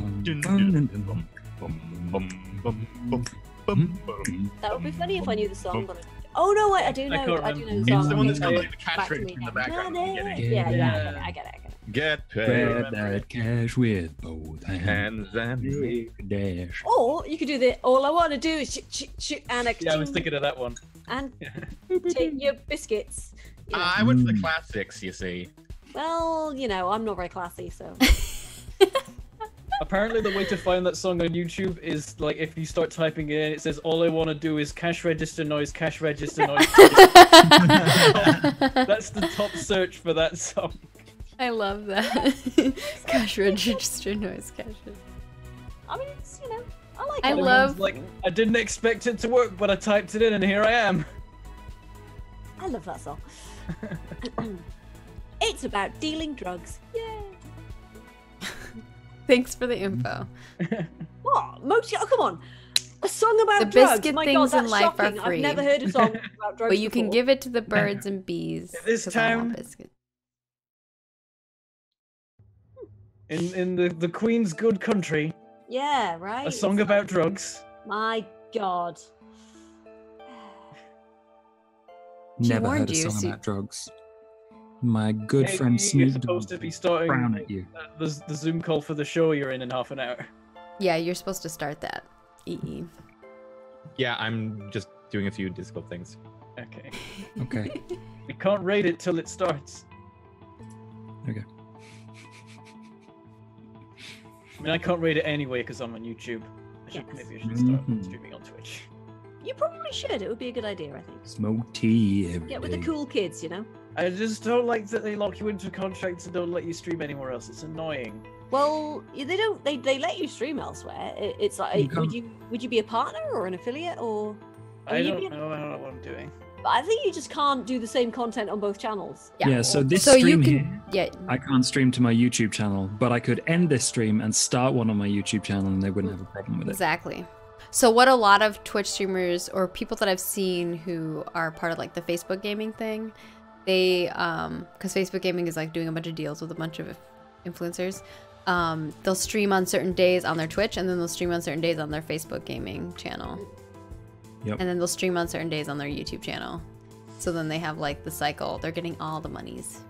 would be funny if I knew the song. But oh no, I do know. can't I do know remember. the song. It's the one that's got Yeah. like the cash Back to register me in the now. background. at the beginning. Yeah, Yeah. I get it. Get Grab paid. that cash with both hands. Hands and Make a dash. Or you could do the all I want to do is shoot and Yeah, I was thinking of that one. and take your biscuits. You know. I went for the classics, you see. Well, you know, I'm not very classy, so Apparently, the way to find that song on YouTube is like if you start typing it in, it says all I want to do is cash register noise, cash register noise. That's the top search for that song. I love that. Cash register noise cash register. I mean, it's, you know, I like I it. love- Like I didn't expect it to work, but I typed it in, and here I am. I love that song. It's about dealing drugs. Yay! Thanks for the info. What? Oh, come on. A song about The drugs. biscuit My things God, in that's life are shocking. free. I've never heard a song about drugs But you can before. give it to the birds and bees. In this 'cause I want town- biscuits. In the Queen's good country, Yeah, right. a song about drugs. My God. She Never warned heard a you, song so- about drugs. My good Hey, friend you're Snoop supposed to Dogg be starting frown at you. the Zoom call for the show you're in half an hour. Yeah, you're supposed to start that. EE. Yeah, I'm just doing a few Discord things. Okay. Okay. We can't rate it till it starts. Okay. I mean, I can't rate it anyway because I'm on YouTube. Maybe I should start Mhm. streaming on Twitch. You probably should. It would be a good idea, I think. Smoke tea every Get with the day. cool kids, you know? I just don't like that they lock you into contracts and don't let you stream anywhere else. It's annoying. Well, they don't. They let you stream elsewhere. It's like, You would you be a partner or an affiliate or? I you don't be- know what I'm doing. But I think you just can't do the same content on both channels. Yeah, so this So stream you can, here, yeah. I can't stream to my YouTube channel, but I could end this stream and start one on my YouTube channel and they wouldn't have a problem with it. Exactly. So what a lot of Twitch streamers or people that I've seen who are part of like the Facebook gaming thing, they because Facebook gaming is like doing a bunch of deals with a bunch of influencers, they'll stream on certain days on their Twitch and then they'll stream on certain days on their Facebook gaming channel. Yep. And then they'll stream on certain days on their YouTube channel. So then they have like the cycle. They're getting all the monies.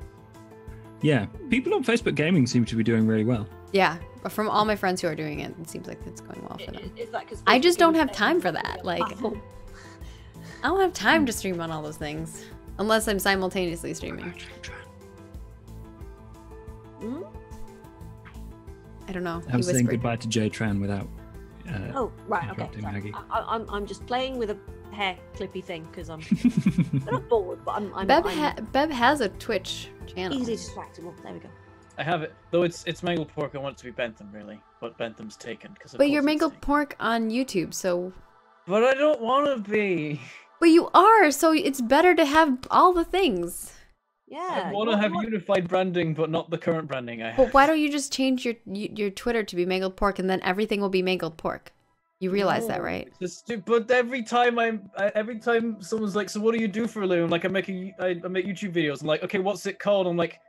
Yeah, people on Facebook gaming seem to be doing really well. Yeah, but from all my friends who are doing it, it seems like it's going well for them. Is that 'cause I just Facebook don't is have a time for that. Like, platform? I don't have time to stream on all those things. Unless I'm simultaneously streaming. Hmm? I don't know. I was He saying whispered. goodbye to Jay Tran without. Oh, right, okay. interrupting Sorry. Maggie. I'm just playing with a hair clippy thing because I'm not bored, but I'm Beb has a Twitch channel. easily distractible. There we go. I have it. Though it's mangled pork, I want it to be Bentham, really. But Bentham's taken. But you're mangled pork on YouTube, so... But I don't want to be. But you are, so it's better to have all the things. Yeah. I want to have unified branding, but not the current branding I have. But why don't you just change your Twitter to be mangled pork, and then everything will be mangled pork? You realize that, right? But every time someone's like, "So what do you do for a living?" I'm like, I make YouTube videos. I'm like, "Okay, what's it called?" I'm like,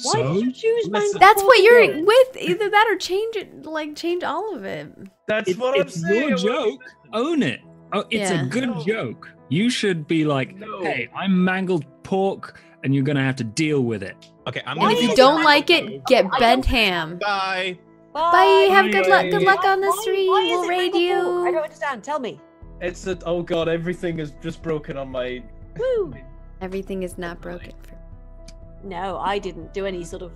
Why did you choose mangled That's pork what you're again? with. Either that or change it. Like change all of it. That's It's, what I'm it's saying. your joke. Own it. Oh, it's Yeah. a good joke. You should be like, No. hey, I'm mangled pork, and you're gonna have to deal with it. Okay, I'm And gonna if you go- don't like it, get bent ham. Bye. Bye. Have good luck. Good luck on the Why stream. is We'll it raid mangled pork? I you. don't understand. Tell me. It's a oh god, everything is just broken on my. Woo. Everything is not broken. No, I didn't do any sort of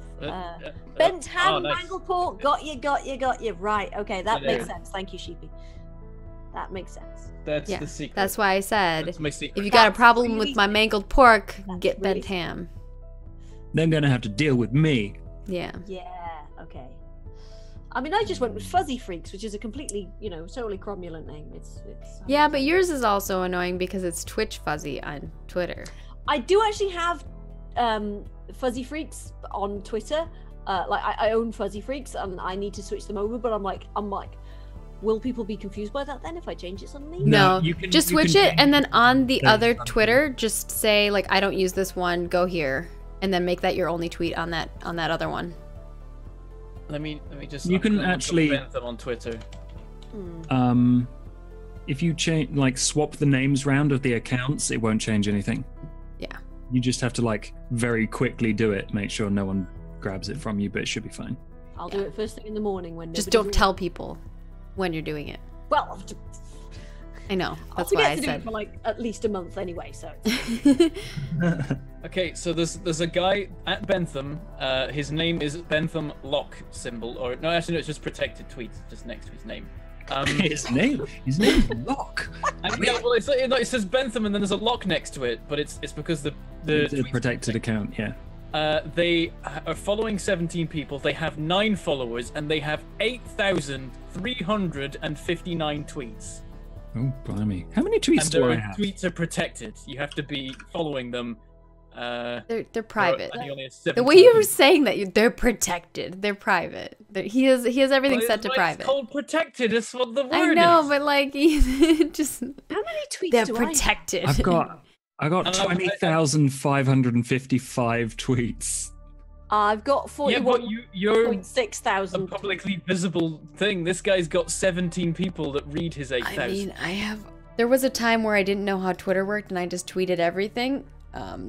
bent ham, oh, nice. mangled pork. Got you. Right. Okay, that Yeah. makes sense. Thank you, Sheepy. That makes sense. That's Yeah, the secret. that's why I said, That's my secret. if you got a That's problem really with my mangled pork, That's get really bent ham. They're gonna have to deal with me. Yeah. Yeah. Okay. I mean, I just went with Fuzzy Freaks, which is a completely, totally cromulent name. It's. Yeah, but yours is also annoying because it's Twitch Fuzzy on Twitter. I do actually have Fuzzy Freaks on Twitter. I own Fuzzy Freaks, and I need to switch them over. But I'm like, will people be confused by that then if I change it suddenly? No, No, you can- just you can switch it, change and then on the those other on Twitter, just say like, I don't use this one. Go here, and then make that your only tweet on that other one. Let me just. You I'm can gonna look up actually- Bentham on Twitter. If you change, like, swap the names round of the accounts, it won't change anything. Yeah. You just have to, like, very quickly do it. Make sure no one grabs it from you, but it should be fine. I'll do it first thing in the morning when. Just nobody's don't tell people when you're doing it. Well, I know. I'll That's why forget I to do it said. for like at least a month anyway. So. Okay, so there's a guy at Bentham. His name is Bentham Lock symbol, or no, actually no, it's just protected tweets just next to his name. His name's Locke. Yeah, well, it says Bentham and then there's a lock next to it, but it's because the It's a tweets- protected account, yeah. They are following 17 people. They have 9 followers, and they have 8,359 tweets. Oh, blimey. How many tweets And do I their have? tweets are protected. You have to be following them. They're private. and he only has The 7 way you were followers. saying that, they're protected. They're private. He has everything Well, set to it's private. called protected. It's what the word I know, is. but like, just How many tweets they're do protected. I got And 20,555 tweets. I've got Yeah, but 41.6 you're thousand. a publicly visible thing. This guy's got 17 people that read his 8,000. I mean, there was a time where I didn't know how Twitter worked and I just tweeted everything.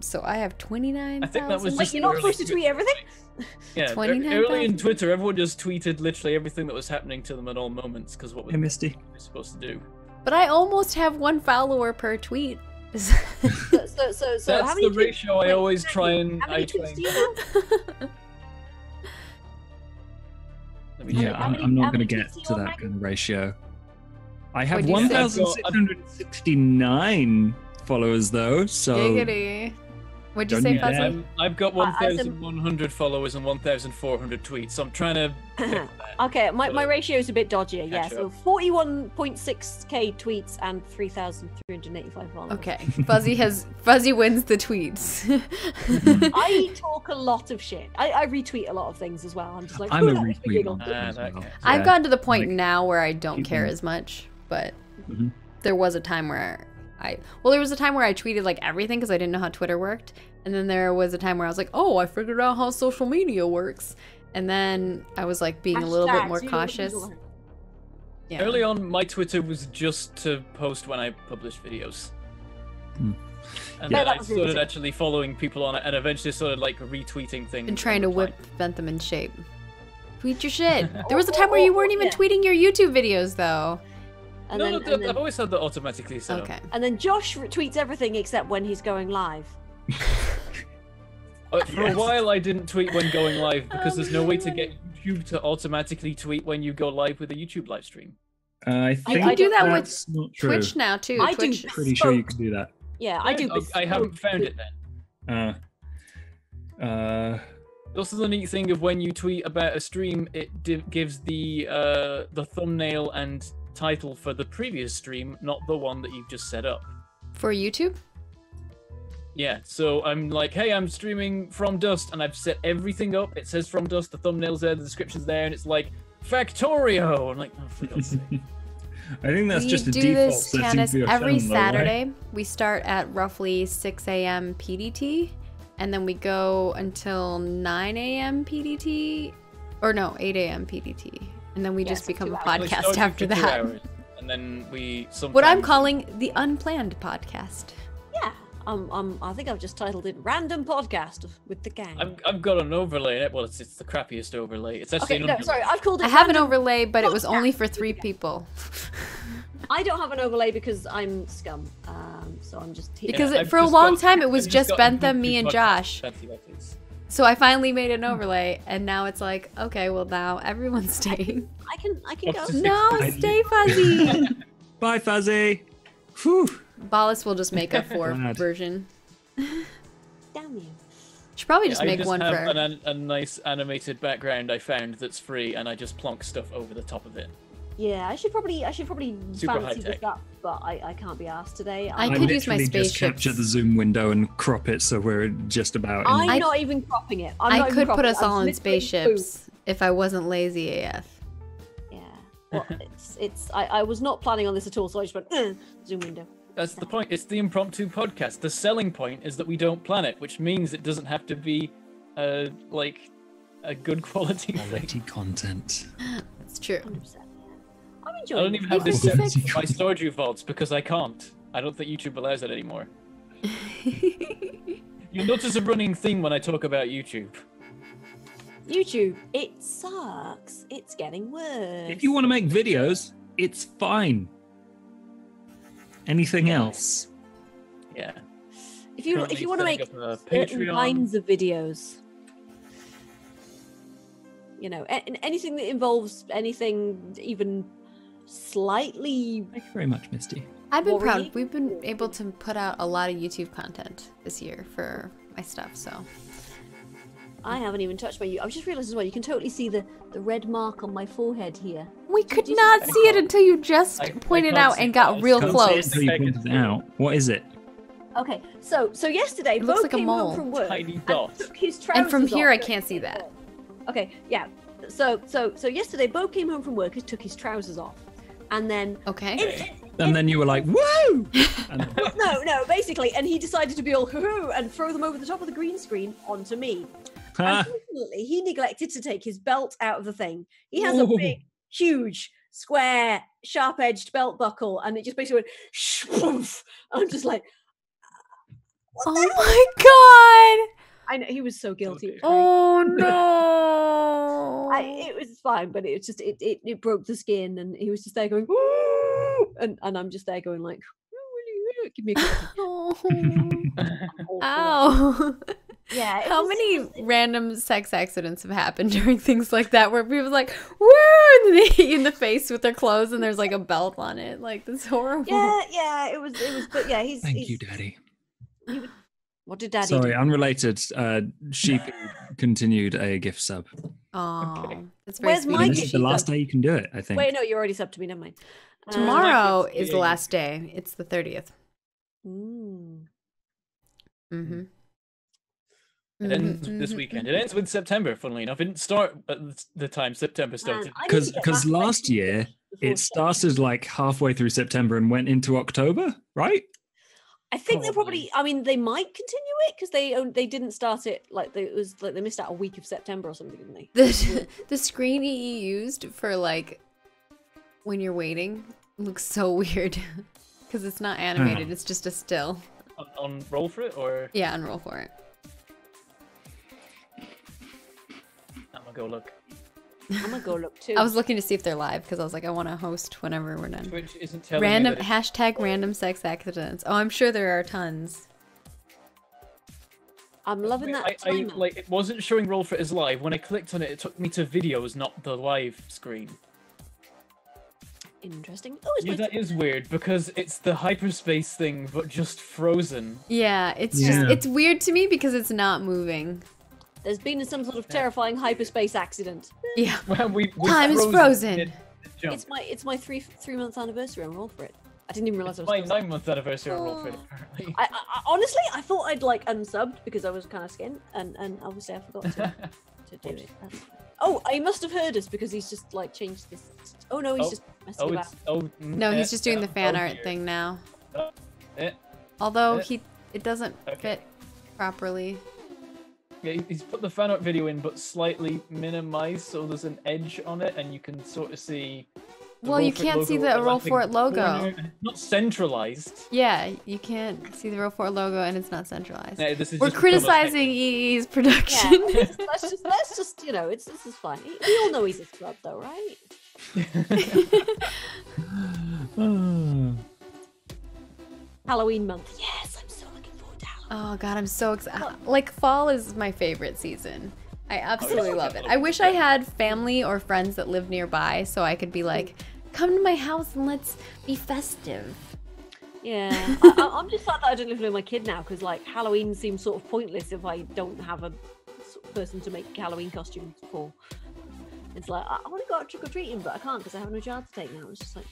So I have 29,000. I think that was Wait, just you're not early supposed to tweet everything? Yeah, 29,000. early in Twitter, everyone just tweeted literally everything that was happening to them at all moments because what was Hey, Misty. they supposed to do? But I almost have 1 follower per tweet. So That's how many the ratio I wait, always Matthew, try and How many I try tweets and- do you have? Let me Yeah, check. How I'm many- not how going to many get tweets do to you that want, kind of ratio. I have What'd you say? 1,669 followers, though, so Giggity. What'd you Don't say, you Fuzzy? dare. I've got I said- 1,100 followers and 1,400 tweets, so I'm trying to. Okay, my ratio is a bit dodgier. Yeah, Catch so 41.6k tweets and 3,385 followers. Okay, Fuzzy wins the tweets. I talk a lot of shit. I retweet a lot of things as well. I'm just like, I'm a "Ooh, that's retweet giggle." on Twitter as that well. counts. I've Yeah. gotten to the point Like, now where I don't you care can- as much, but Mhm. there was a time where there was a time where I tweeted like everything because I didn't know how Twitter worked, and then there was a time where I was like, oh, I figured out how social media works, and then I was like being a little bit Hashtags, more you know, cautious. people- Yeah. Early on, my Twitter was just to post when I published videos. Hmm. And Yeah, then that I was started really- actually following people on it, and eventually started like retweeting things. And trying to over whip time. Bentham in shape. Tweet your shit. There was a time where you weren't even Yeah. tweeting your YouTube videos though. And No, then, no, and I've then, always had that automatically set up. Okay. and then Josh retweets everything except when he's going live. For a while, I didn't tweet when going live because there's no way to get YouTube to automatically tweet when you go live with a YouTube live stream. I think can do that with that's not true. Twitch now too. I do Twitch. Pretty sure you can do that. Yeah, I do. I haven't bespoke found it then. Also, the neat thing of when you tweet about a stream, it gives the thumbnail and title for the previous stream, not the one that you've just set up. For YouTube? Yeah, so I'm like, hey, I'm streaming From Dust, and I've set everything up. It says From Dust, the thumbnail's there, the description's there, and it's like, Factorio! I'm like, oh, for God's sake. I think that's We just a do default this, setting Tannis, for your every channel, though, right? Saturday. We start at roughly 6 a.m. PDT, and then we go until 9 a.m. PDT, or no, 8 a.m. PDT, and then we Yeah, just so become 2 a hours. We podcast started after for 2 that. hours, and then we sometimes... What I'm calling the Unplanned Podcast. Yeah, I think I've just titled it "Random Podcast with the Gang." I've got an overlay. Well, it's the crappiest overlay. It's actually Okay, an no, underlay. sorry, I've called it. I have an Random- overlay, but it was only for Podcast. 3 people. I don't have an overlay because I'm scum. So I'm just here. Because I've for a just long got- time it was I've just got Bentham, YouTube me, and podcast. Josh. Fancy that is. So I finally made an overlay, and now it's like, okay, well now everyone's staying. I can go. Up to No, 6. stay fuzzy. Bye, Fuzzy. Whew. Ballas will just make a 4 Glad. version. Damn you. Should probably just I make just one have for. a nice animated background I found that's free, and I just plonk stuff over the top of it. Yeah, I should probably Super fancy high-tech. this up, but I can't be asked today. I I could use my literally just spaceships. capture the zoom window and crop it so we're just about in. I'm I- not even cropping it. I'm I not even could put cropping us it. I'm all in literally spaceships if I wasn't lazy AF. boom. Yeah. Well, I was not planning on this at all, so I just went zoom window. That's the point. It's the impromptu podcast. The selling point is that we don't plan it, which means it doesn't have to be like a good quality thing. Quality content. That's true. 100%. I'm I enjoying don't even it. have this set Quality for my Stardew vaults because I can't. I don't think YouTube allows that anymore. You'll notice a running theme when I talk about YouTube. YouTube, it sucks. It's getting worse. If you want to make videos, it's fine. Anything else? Yeah. if you want to Currently make setting up a certain Patreon. kinds of videos, you know, anything that involves anything even slightly. Thank you very much, Misty. I've been Worrying? proud. We've been able to put out a lot of YouTube content this year for my stuff, so. I haven't even touched my. I just realized as well. You can totally see the red mark on my forehead here. We could you not see see it until you just I pointed can't out see and it. got real Can't close. say it until you pointed it out. What is it? Okay, so yesterday, It looks Bo like a came mole. home from work Tiny and dot. took his trousers And from here, off. I can't see that. Okay, yeah. So yesterday, Bo came home from work and took his trousers off, and then Okay. And then you were like, woo! And no, basically, and he decided to be all hoo and throw them over the top of the green screen onto me. Unfortunately, he neglected to take his belt out of the thing. He has a Whoa. big, huge, square, sharp-edged belt buckle, and it just basically went shpoof. I'm just like, what Oh the hell? my god! I know he was so guilty. It was Oh no! it was fine, but it was just it broke the skin, and he was just there going, "Woo!" and I'm just there going like, give me a kiss. Oh. Awful. Ow! Yeah. it How was- many random sex accidents have happened during things like that where people's like, woo! And then they hit you in the face with their clothes and there's like a belt on it. Like, that's horrible. Yeah, it was, but yeah, Thank he's you, Daddy. What did Daddy Sorry, do? unrelated. Sheepy continued a gift sub. Oh, Okay. that's very Where's sweet. my And this gift is the last day you can do it, I think. Wait, no, you already subbed to me. Never mind. Tomorrow is the last day. It's the 30th. Mm. Mm-hmm. It ends this weekend. It ends with September, funnily enough. It didn't start at the time September started. Because last year, it started like halfway through September and went into October, right? I think they'll probably. I mean, they might continue it because they didn't start it like it was like they missed out a week of September or something, didn't they? The screen EE used for like when you're waiting looks so weird because it's not animated. It's just a still. On roll for it or? Yeah, on roll for it. I'm gonna go look. I'm gonna go look too. I was looking to see if they're live because I was like, I want to host whenever we're done. Twitch isn't telling Random me that hashtag random sex accidents. Oh, I'm sure there are tons. I'm loving that. I like it wasn't showing roll for it as live. When I clicked on it, it took me to videos, not the live screen. Interesting. Oh, it's Yeah, that is weird because it's the hyperspace thing, but just frozen. Yeah, it's just it's weird to me because it's not moving. There's been some sort of terrifying hyperspace accident. Yeah. Well, we Time is frozen. It's my 3-month anniversary on roll for it. I didn't even realize It's I was my 9-month anniversary on roll for it. Apparently. I honestly I thought I'd like unsubbed because I was kind of skinned and obviously I forgot to do it. Oh, he must have heard us because he's just like changed this. Oh no, he's just messing about. No, he's just doing the fan art thing now. Although it doesn't fit properly. Yeah, he's put the fan art video in, but slightly minimized, so there's an edge on it, and you can sort of see. Well, you can't see the Roll For It logo. Not centralized. Yeah, you can't see the Roll For It logo, and it's not centralized. Yeah, this is We're criticizing EE's production. Yeah, let's just you know, this is fine. We all know he's a scrub, though, right? Halloween month. Yes, I'm so looking forward to Halloween. Oh god, I'm so excited. Like fall is my favorite season. I absolutely love it. I wish I had family or friends that live nearby so I could be like, come to my house and let's be festive. Yeah, I'm just sad that I don't live with my kid now because like Halloween seems sort of pointless if I don't have a person to make Halloween costumes for. It's like I want to go out trick or treating, but I can't because I have no child to take now. It's just like,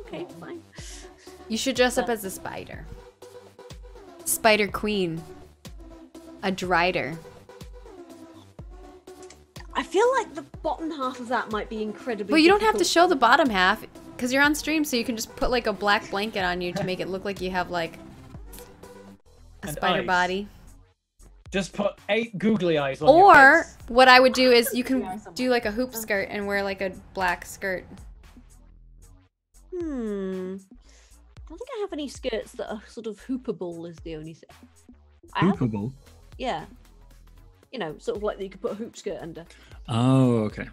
okay, fine. You should dress up as a spider. Spider Queen. A Drider. I feel like the bottom half of that might be incredibly. Well, you don't have to show the bottom half because you're on stream, so you can just put like a black blanket on you to make it look like you have like a spider body. Just put 8 googly eyes on your face. Or what I would do is you can do like a hoop skirt and wear like a black skirt. I don't think I have any skirts that are sort of hoopable. Is the only thing. Hoopable? Yeah. You know, sort of like that you could put a hoop skirt under. Oh, okay.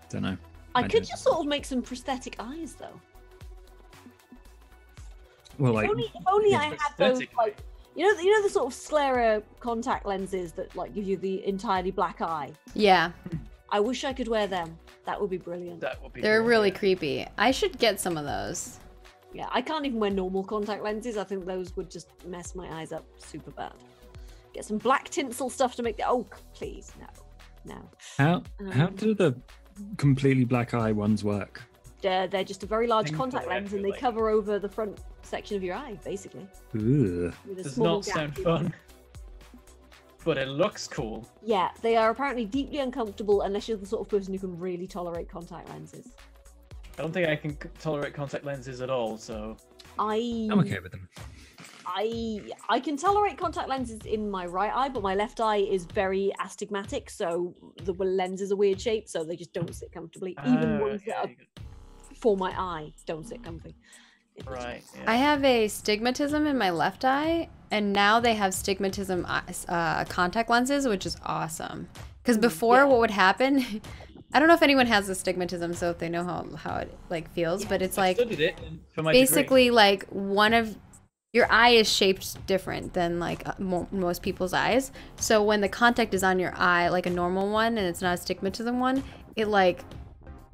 Don't know. I could just sort of make some prosthetic eyes, though. Well, if only I had those, like, you know the sort of sclera contact lenses that like give you the entirely black eye. Yeah. I wish I could wear them. That would be brilliant. That would be. They're really creepy. I should get some of those. Yeah, I can't even wear normal contact lenses. I think those would just mess my eyes up super bad. Get some black tinsel stuff to make the. Oh, please, no. How do the completely black eye ones work? They're just a very large contact lens, and they cover over the front section of your eye, basically. Ugh. Does not sound fun. But it looks cool. Yeah, they are apparently deeply uncomfortable unless you're the sort of person who can really tolerate contact lenses. I don't think I can tolerate contact lenses at all, so... I'm okay with them. I can tolerate contact lenses in my right eye, but my left eye is very astigmatic, so the lenses are weird shaped, so they just don't sit comfortably. Even ones that are for my eye don't sit comfy. Right. Yeah. I have a stigmatism in my left eye, and now they have stigmatism contact lenses, which is awesome. Because before, what would happen? I don't know if anyone has astigmatism, so if they know how it like feels, but it's like basically like one of your eye is shaped different than like most people's eyes. So when the contact is on your eye, like a normal one, and it's not a stigmatism one, it like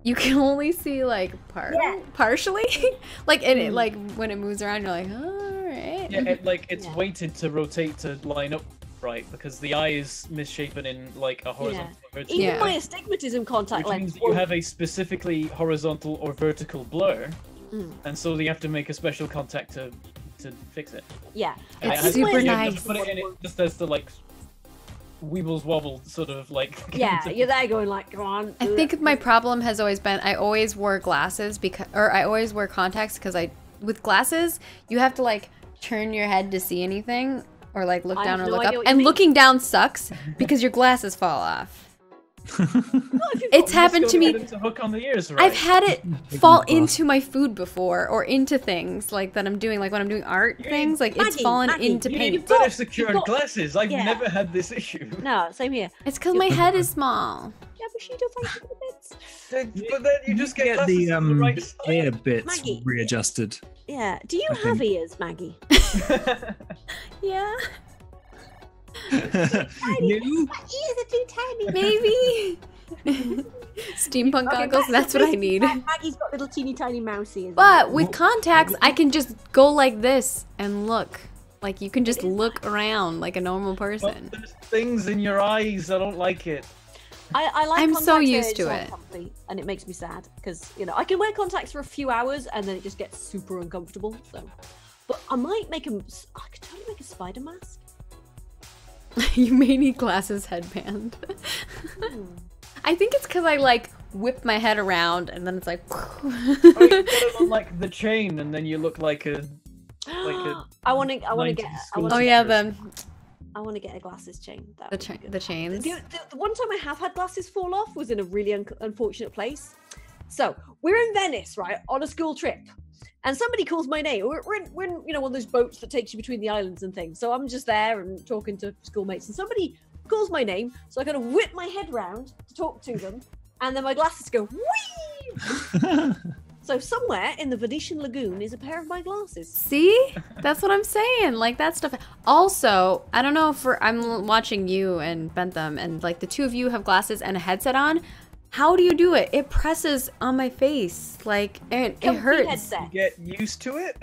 you can only see like partially, like and it like when it moves around, you're like, oh. it? Yeah, it's weighted to rotate to line up right because the eye is misshapen in like a horizontal or vertical. Even my astigmatism contact which lens. means that you have a specifically horizontal or vertical blur, and so you have to make a special contact to fix it. Yeah, it's super nice. Put it in it just as the like weebles wobble sort of like. Yeah, you're there going like, come on. I think my problem has always been I always wore glasses I always wear contacts because with glasses you have to like turn your head to see anything or like look down or look up, and looking down sucks because your glasses fall off. It's happened to me. Hook on the ears, right? I've had it fall into my food before or into things like that I'm doing, like when I'm doing art things, like it's fallen into you paint. need better secured glasses. I've never had this issue. No, same here. It's because my head is small. Yeah, but she does like little bits. But then you just get the right side. ear bits Maggie. readjusted. Yeah. Do you have ears, Maggie? Yeah. You? My ears are too tiny. Maybe. Steampunk goggles, that's what I need. Maggie's got little teeny tiny mouse ears. But with contacts, I can just go like this and look. Like you can just look around like a normal person. But there's things in your eyes. I don't like it. I like I'm so contacts used when to it's it. not comfy, and it makes me sad because I can wear contacts for a few hours and then it just gets super uncomfortable. So, but I might make them. I could totally make a spider mask. You may need glasses headband. I think it's because I like whip my head around and then it's like. Or you put it on like the chain and then you look like a. I want to get. Oh yeah, I want to get a glasses chain. the chains. The one time I have had glasses fall off was in a really unfortunate place. So we're in Venice, right, on a school trip, and somebody calls my name. We're in one of those boats that takes you between the islands and things. So I'm just there and talking to schoolmates, and somebody calls my name. So I kind of whip my head round to talk to them, and then my glasses go whee. So somewhere in the Venetian lagoon is a pair of my glasses. See? That's what I'm saying. Like that stuff. Also, I don't know if I'm watching you and Bentham and like the two of you have glasses and a headset on. How do you do it? It presses on my face. Like it hurts. Headset. Get used to it.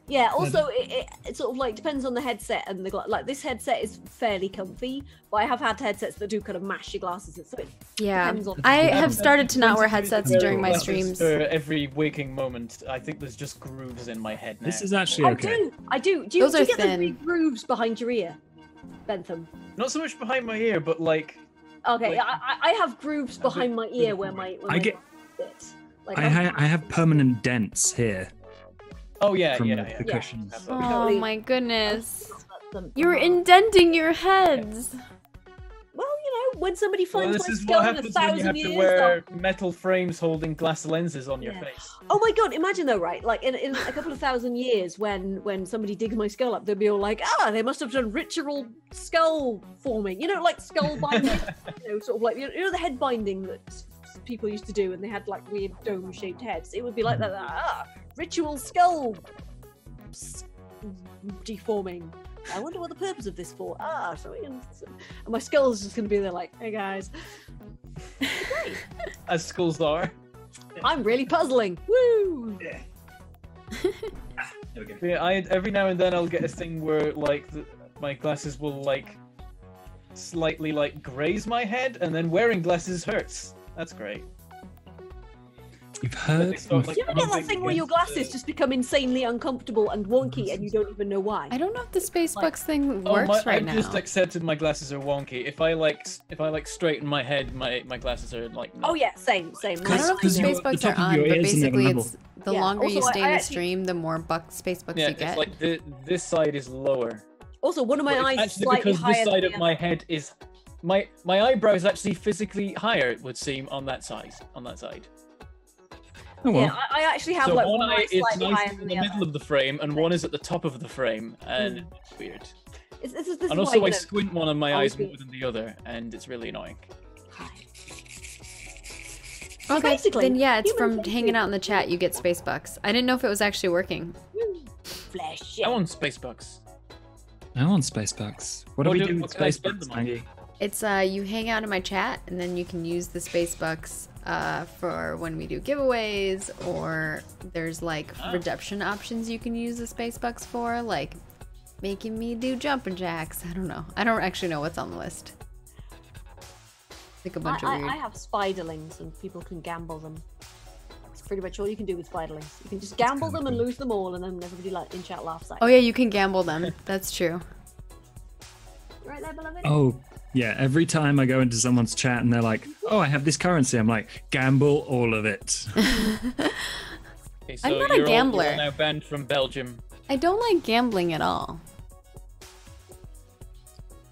Yeah, also it sort of like depends on the headset and like this headset is fairly comfy, but I have had headsets that do kind of mash your glasses. So it depends on. I have started to not wear headsets during my streams. For every waking moment, I think there's just grooves in my head now. This is actually okay. I do. Do you get the big grooves behind your ear, Bentham? Not so much behind my ear, but like. Okay, like, I have grooves behind my ear where my I have permanent dents here. Oh yeah, from the cushions. Oh my goodness. You're indenting your heads. Well, when somebody finds this my is skull what in happens 1,000 when you have years. to wear metal frames holding glass lenses on your face. Oh my god, imagine though, right? Like in a couple of thousand years when somebody digs my skull up, they'll be all like, they must have done ritual skull forming. Like skull binding. Sort of like the head binding that people used to do, and they had like weird dome-shaped heads. It would be like that. Ritual skull deforming. I wonder what the purpose of this for. And my skull is just going to be there like, hey guys. As skulls are. I'm really puzzling. Woo! Yeah. There we go. Yeah, every now and then I'll get a thing where like my glasses will like slightly like graze my head, and then wearing glasses hurts. That's great. You've heard. You ever get that thing where your glasses just become insanely uncomfortable and wonky, and you don't even know why? I don't know if the Spacebucks thing works right now. I just accepted my glasses are wonky. If I straighten my head, my glasses are like. No. Oh yeah, same. I don't know if the Spacebucks are on, but basically it's the longer you stay in the stream, the more Spacebucks you get. It's like this side is lower. Also, one of my eyes is slightly because higher. This side of my head is my eyebrow is actually physically higher. It would seem on that side. Oh, well. Yeah, I actually have so like one eye is slightly nice higher in than the middle of the frame, and one is at the top of the frame, and it's weird. This and also, I squint one of my eyes more than the other, and it's really annoying. Okay, then yeah, it's from hanging out in the chat. You get Spacebucks. I didn't know if it was actually working. Flash. I want Spacebucks. I want Spacebucks. What do we do with Spacebucks, Maggie? It's you hang out in my chat, and then you can use the Spacebucks for when we do giveaways, or there's like redemption options you can use the Spacebucks for, like making me do jumping jacks. I don't know. I don't actually know what's on the list. Like a bunch of weird. I have spiderlings, and people can gamble them. It's pretty much all you can do with spiderlings. You can just gamble them and lose them all, and then everybody in chat laughs at you. Oh yeah, you can gamble them. That's true. Right there, beloved. Oh, yeah. Every time I go into someone's chat and they're like, "Oh, I have this currency," I'm like, "Gamble all of it." Okay, so I'm not a gambler. You're now banned from Belgium. I don't like gambling at all.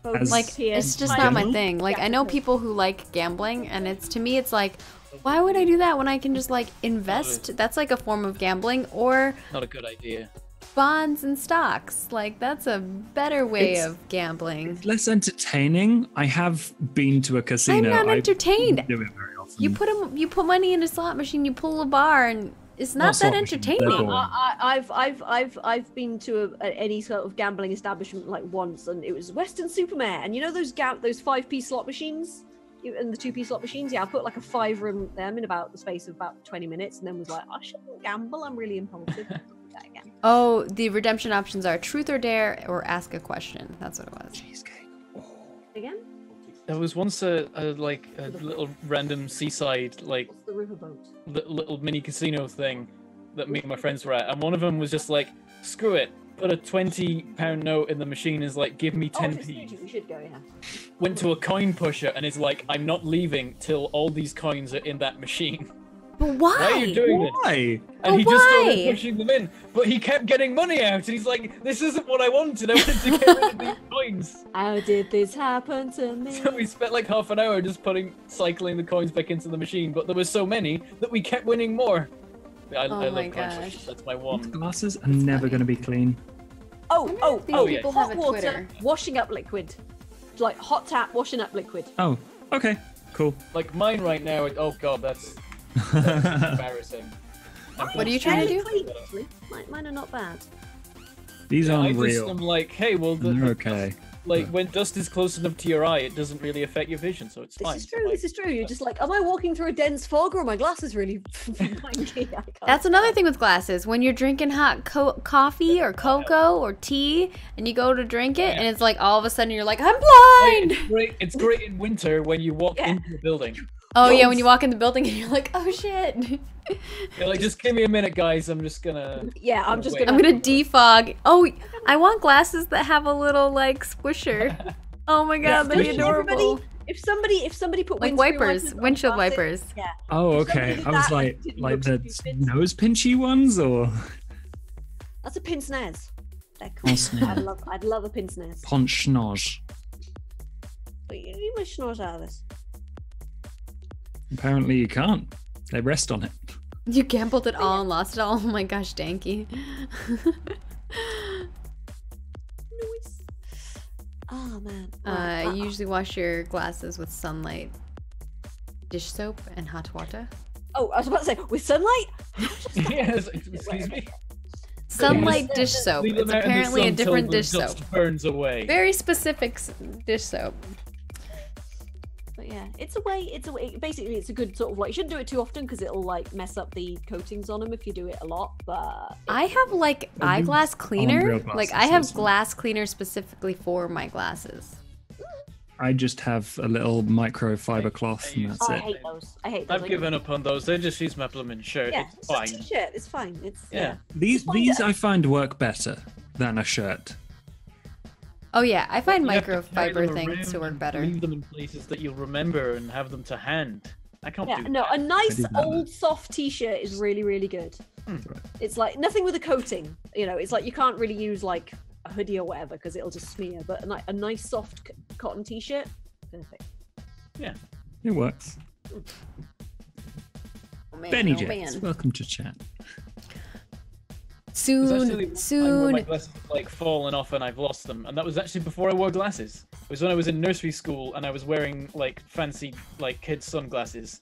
Like, it's just not my thing. Like, I know people who like gambling, and to me, it's like, why would I do that when I can just, like, invest? That's, like, a form of gambling, or Not a good idea. bonds and stocks. Like, that's a better way of gambling. It's less entertaining. I have been to a casino. I'm not entertained. I do it very often. You put money in a slot machine, you pull a bar, and it's not that slot machine, they're entertaining. boring. I've been to any sort of gambling establishment like once, and it was Western Supermare, and you know those 5p slot machines and the 2p slot machines. Yeah, I put like a $5 in them in about the space of about 20 minutes, and then was like, I shouldn't gamble. I'm really impulsive. I'll do that again. Oh, the redemption options are truth or dare or ask a question. That's what it was. Cheesecake. Again? There was once a little random seaside What's the riverboat? little mini casino thing that me and my friends were at, and one of them was just like, screw it, put a £20 note in the machine, is like, give me 10p. We should go, yeah. Went to a coin pusher and is like, I'm not leaving till all these coins are in that machine. But why? Why are you doing this? Why? And he But just why? started pushing them in, but he kept getting money out, and he's like, this isn't what I wanted. I wanted to get rid of these coins. How did this happen to me? So we spent like half an hour just cycling the coins back into the machine, but there were so many that we kept winning more. I Oh love my coin gosh. pushers. That's my one. Glasses are never going to be clean. Oh, yeah. People have hot a water, Twitter. washing up liquid. Like hot tap, washing up liquid. Oh, okay, cool. Like mine right now. Oh god, that's embarrassing. What are you trying to do? Clean, actually. Mine are not bad. These I aren't just real. am like, hey, well, They're okay. like when dust is close enough to your eye, it doesn't really affect your vision, so it's fine. This is true. This is true. You're just like, am I walking through a dense fog, or are my glasses really funky? I can't That's another tell. thing with glasses. When you're drinking hot coffee or cocoa or tea, and you go to drink it, and it's like all of a sudden you're like, I'm blind. It's great in winter when you walk into a building. Oh yeah, when you walk in the building and you're like, oh shit. You're like, just give me a minute, guys. I'm just gonna. Yeah, I'm just Wait. gonna. I'm gonna defog. Oh, I want glasses that have a little like squisher. Oh my god, they're Especially adorable. If somebody put Like windscreen wipers, wipers on windshield glasses, wipers. Yeah. Oh, If somebody okay. did I was that, like, didn't like look the stupid. nose pinchy ones, or That's a pince nez. They're cool. Pince nez. I'd love a pince nez. ponch noz. But you must snort out of this. Apparently, you can't. They rest on it. You gambled it all and lost it all. Oh my gosh, Danky. Noise. Oh man. You usually wash your glasses with sunlight, dish soap, and hot water. Oh, I was about to say with sunlight. Yes, excuse me. Sunlight dish soap. Leave them It's out in the apparently a sun till different the dish soap. dust burns away. Very specific dish soap. But yeah, it's a way. Basically, it's a good sort of like. You shouldn't do it too often because it'll like mess up the coatings on them if you do it a lot. But I have like Oh, you eyeglass own cleaner. real Like glasses, I have listen. glass cleaner specifically for my glasses. I just have a little microfiber cloth, and that's oh, I it. hate those. I hate those. I've given up on those. They just use my blooming shirt. Yeah, It's fine. a t-shirt. It's fine. It's Yeah. These I find work better than a shirt. Oh yeah, I find You have to carry microfiber them things around to work and better. Leave them in places that you'll remember and have them to hand. I can't Yeah, do no, that. a nice did that. old soft t-shirt is really, really good. It's like nothing with a coating. You know, it's like you can't really use like a hoodie or whatever because it'll just smear. But a nice soft cotton t-shirt, perfect. Yeah. It works. Oh, man, Benny oh, Jets, man. welcome to chat. There's actually Soon, one time where my soon. glasses have like fallen off and I've lost them, and that was actually before I wore glasses. It was when I was in nursery school and I was wearing like fancy like kids sunglasses.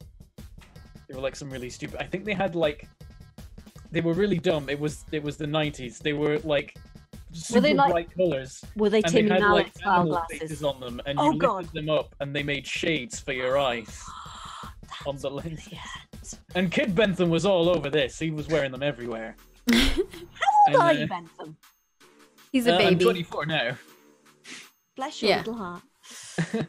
They were like some really stupid. I think they had like, they were really dumb. It was the 90s. They were like super they, like- bright colors. Were they And they Timmy had Mallet like style animal glasses? faces on them, and Oh, you lifted God. them up, and they made shades for your eyes on the lens. And Kid Bentham was all over this. He was wearing them everywhere. How old And, are you, Bentham? He's a baby. I'm 24 now. Bless your Yeah. little heart.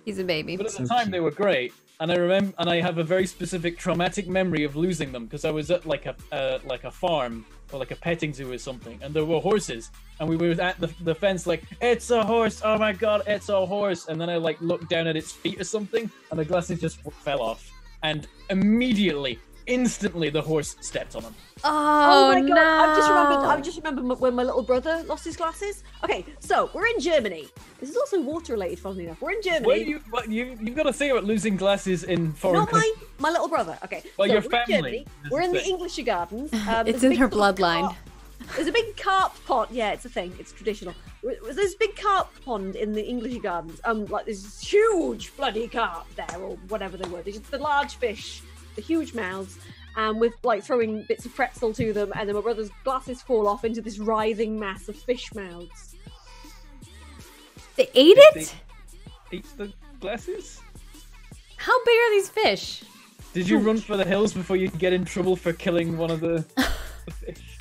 He's a baby. But at the So time cute. they were great, and I have a very specific traumatic memory of losing them because I was at like a farm or like a petting zoo or something, and there were horses, and we were at the fence like, it's a horse, oh my god, it's a horse, and then I like looked down at its feet or something, and the glasses just fell off, and instantly the horse stepped on them. Oh, my god! no! I just remembered when my little brother lost his glasses. Okay, so we're in Germany. This is also water related, funnily enough. We're in Germany. You've got to think about losing glasses in foreign Not countries. my little brother. Okay. Well, so your we're in family. Germany. We're in the English Gardens. It's in her bloodline. There's a big carp pond. Yeah, it's a thing. It's traditional. There's this big carp pond in the English Gardens. Like this huge bloody carp there, or whatever they were. They're just the large fish, the huge mouths. And with like throwing bits of pretzel to them, and then my brother's glasses fall off into this writhing mass of fish mouths. They ate it? Eat the glasses? How big are these fish? Did you run for the hills before you get in trouble for killing one of the fish?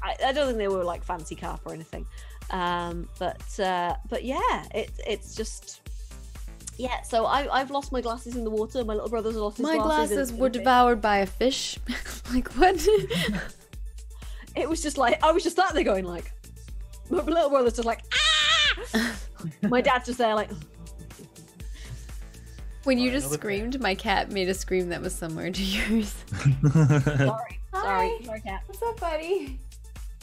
I don't think they were like fancy carp or anything, but yeah, it's just. Yeah, so I've lost my glasses in the water. My little brother's lost his My glasses. glasses were devoured by a fish. Like, what? It was just like, I was just sat there going like, my little brother's just like, ah! My dad's just there like. When you just screamed, my cat made a scream that was similar to yours. Sorry, cat. What's up, buddy?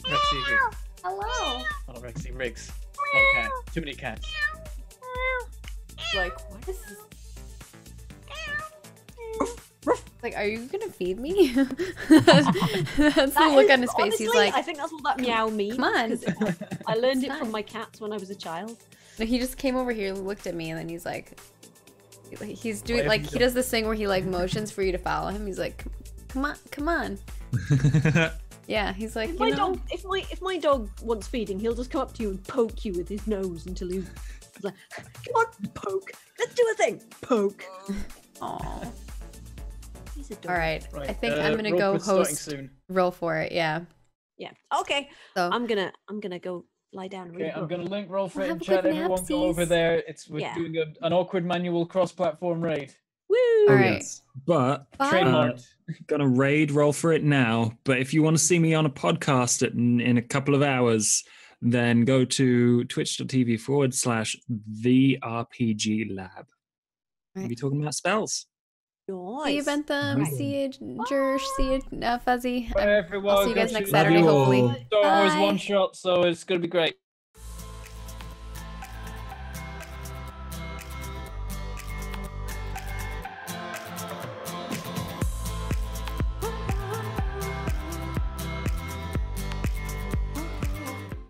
Rexy, Hello. oh, Rexy, Riggs. One cat. Too many cats. Like, what is this? Like, are you gonna feed me? That's the look on his face. Honestly, He's like, I think that's what that meow means. come on. 'cause I learned it It's from fine. my cats when I was a child. No, he just came over here, looked at me, and then he's like, he's doing Why like have he you does this thing where he like motions for you to follow him. He's like, come on. Yeah, he's like, If you my know, dog, if my dog wants feeding, he'll just come up to you and poke you with his nose until he's like, come on, poke. Let's do a thing. Poke. aw. He's adorable. All right, Right, I think I'm gonna go Ropewood's starting host. soon. Roll for it. Yeah. Yeah. Okay. So I'm gonna go lie down and read Okay, a I'm book. gonna link roll for it Well, in have a chat. good Everyone go over napsies. there. We're Yeah. doing an awkward manual cross-platform raid. Woo! All Oh, right. yes. But Bye. Trademarked. gonna raid roll for it now. But if you want to see me on a podcast in a couple of hours, then go to twitch.tv/the RPG Lab. We'll be Right. talking about spells. See you, Nice. Bentham. Right. See you, Jersh. See you, Fuzzy. Bye, everyone. I'll see you Go guys next shoot Saturday, you all. hopefully. Star Wars Bye. one shot, so it's gonna be great.